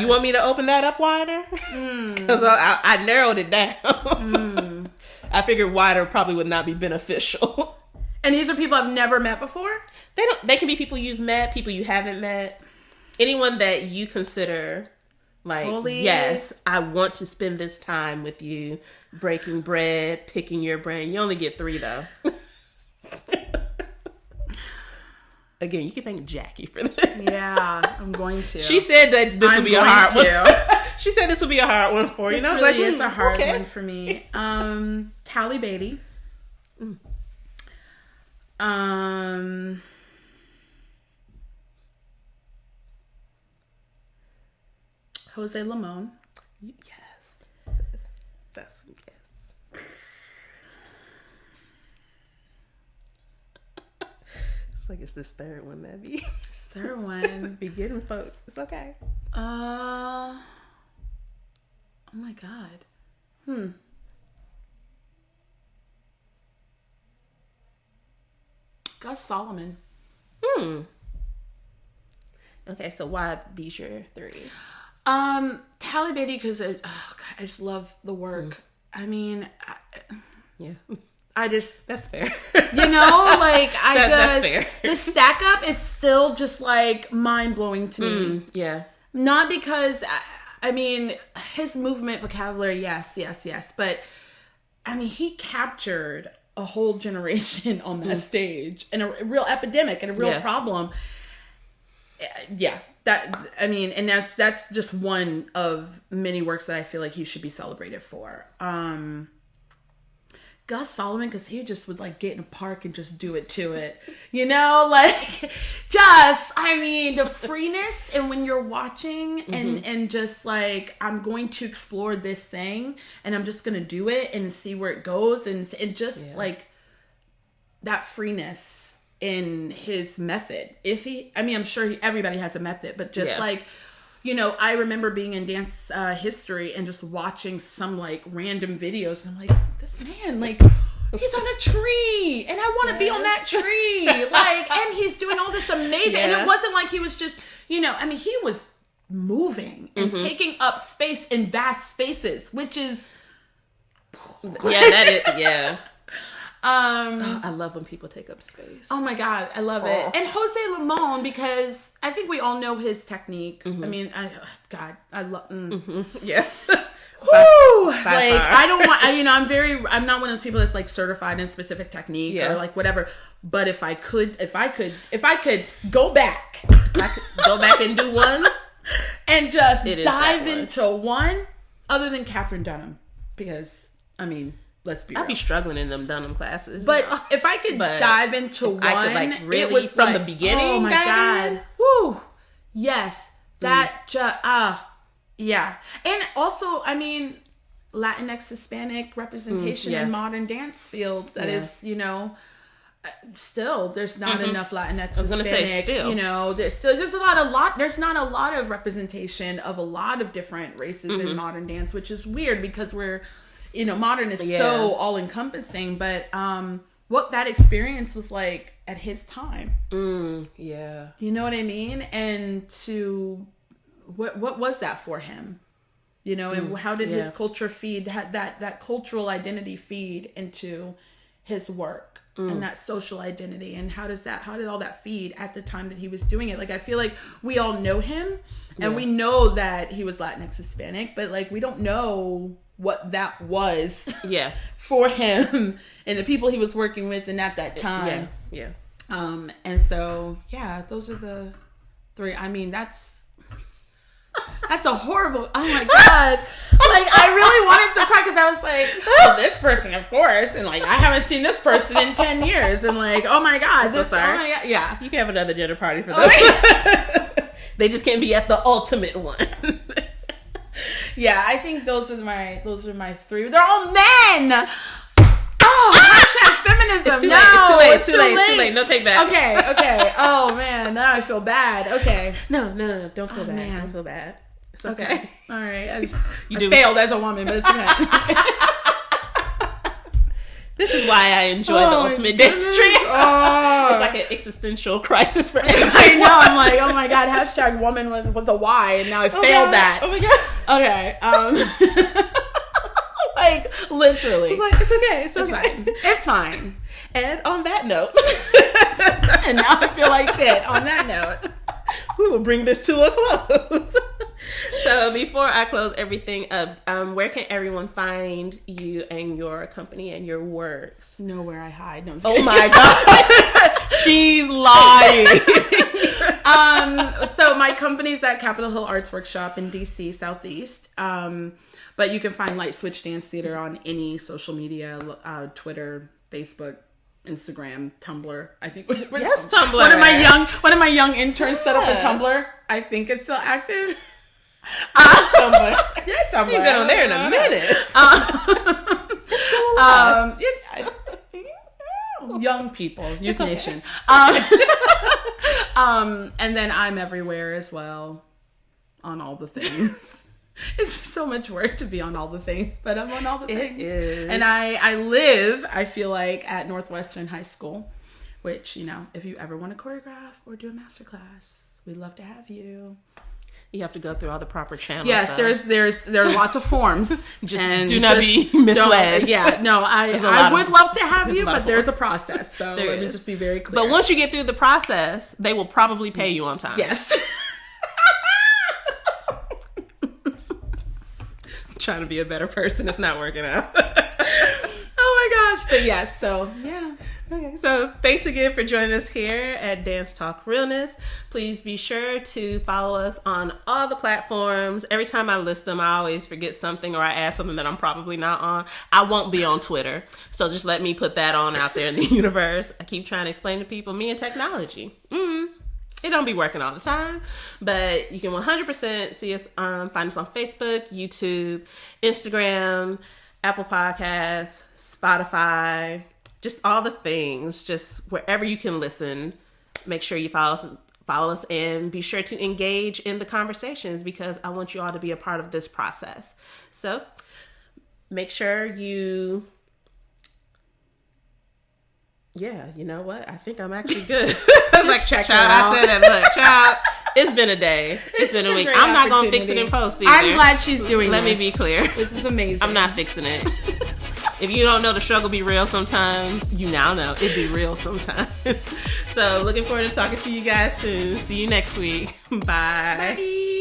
You want me to open that up wider? Because I narrowed it down. I figured wider probably would not be beneficial. And these are people I've never met before? They can be people you've met, people you haven't met. Anyone that you consider Like, Holy. yes, I want to spend this time with you, breaking bread, picking your brain. You only get 3 though. Again, you can thank Jackie for this. Yeah, I'm going to. She said that this would be a hard one. She said this would be a hard one for you. And I was really like, it's a hard one for me. Tally Beatty. Jose Limon. Yes. That's yes. It's like it's this third one that be. Third one. Be getting folks. It's okay. Oh my God. Gus Solomon. Okay, so why these your 3? Tally Beatty, because I just love the work. I mean, Yeah. I just, That's fair. you know, like that's fair. The stack up is still just like mind blowing to me. Yeah. Not because, I mean, his movement vocabulary, yes, but I mean, he captured a whole generation on that stage, and a real epidemic and a real problem. Yeah, that, I mean, and that's just one of many works that I feel like he should be celebrated for. Gus Solomon, because he just would like get in a park and just do it to it, you know, like just, I mean, the freeness, and when you're watching and just like, I'm going to explore this thing and I'm just gonna do it and see where it goes, and just like that freeness in his method. I'm sure everybody has a method, but just like, you know, I remember being in dance history and just watching some like random videos, and I'm like, this man, like, he's on a tree, and I want to be on that tree, like, and he's doing all this amazing, and it wasn't like he was just, you know, I mean, he was moving and taking up space in vast spaces, which is, I love when people take up space. Oh my God, I love it. And Jose Limon, because I think we all know his technique. I mean, I love. Yeah. Woo! Like, I don't want. I'm not one of those people that's like certified in a specific technique or like whatever. But if I could go back, And do one and just dive into one, other than Catherine Dunham, because I mean, let's be real. I'd be struggling in them Dunham classes. But if I could dive into one, I could, like, really, it was from like, the beginning. Oh my God. Woo. Yes. That yeah. And also, I mean, Latinx Hispanic representation in modern dance fields, that is, you know, still there's not enough Latinx Hispanic, you know, there's not a lot of representation of a lot of different races in modern dance, which is weird because we're, you know, modern is so all encompassing, but what that experience was like at his time. Yeah. You know what I mean? And to what was that for him? You know, and how did his culture feed that cultural identity feed into his work and that social identity, and how did all that feed at the time that he was doing it? Like, I feel like we all know him and we know that he was Latinx Hispanic, but like, we don't know what that was for him and the people he was working with and at that time. And so those are the 3. I mean, that's a horrible, oh my God. Like, I really wanted to cry because I was like, oh, this person, of course, and like, I haven't seen this person in 10 years, and like, oh my God, I'm so sorry. Oh my God, yeah, you can have another dinner party for them. They just can't be at the ultimate one. Yeah, I think those are my 3. They're all men. Oh, hashtag feminism. It's too late. No, take back. Okay. Oh man, now I feel bad. Okay. No. Don't feel bad. Man. Don't feel bad. It's okay. Okay. All right. I failed as a woman, but it's okay. This is why I enjoy the ultimate dance tree. It's like an existential crisis for everybody. I know. I'm like, oh my God, hashtag woman with a Y, and now I failed that. Oh my God. Okay. Like, literally. It's like, it's okay. It's fine. And on that note. And now I feel like shit. On that note. We will bring this to a close. So before I close everything up, where can everyone find you and your company and your works? Nowhere I hide. No, I'm just Oh kidding. my God. She's lying. So my company's at Capitol Hill Arts Workshop in DC Southeast. But you can find Light Switch Dance Theater on any social media, Twitter, Facebook, Instagram, Tumblr. I think Yes, Tumblr. One of my young interns set up a Tumblr. I think it's still active. Tumblr. Yeah, Tumblr. You've been on there in a minute. Young people, Youth Nation. And then I'm everywhere as well, on all the things. It's so much work to be on all the things, but I'm on all the things. It is. And I live, I feel like, at Northwestern High School, which, you know, if you ever want to choreograph or do a masterclass, we'd love to have you. You have to go through all the proper channels. Yes, there are lots of forms. Do not be misled. I would love to have you, but there's a process. So let me just be very clear. But once you get through the process, they will probably pay you on time. Yes. Trying to be a better person, it's not working out. Oh my gosh. But yes, so yeah. Okay, so thanks again for joining us here at Dance Talk Realness. Please be sure to follow us on all the platforms. Every time I list them, I always forget something or I add something that I'm probably not on. I won't be on Twitter, so just let me put that on out there in the universe. I keep trying to explain to people me and technology. It don't be working all the time, but you can 100% see us, find us on Facebook, YouTube, Instagram, Apple Podcasts, Spotify, just all the things, just wherever you can listen. Make sure you follow us and be sure to engage in the conversations because I want you all to be a part of this process. So make sure you... Yeah, you know what? I think I'm actually good. Just check it out. I said that. Look, child, it's been a day. It's been a week. I'm not going to fix it in post either. I'm glad she's doing Let this. me be clear. This is amazing. I'm not fixing it. If you don't know the struggle be real sometimes, you now know it be real sometimes. So looking forward to talking to you guys soon. See you next week. Bye. Bye.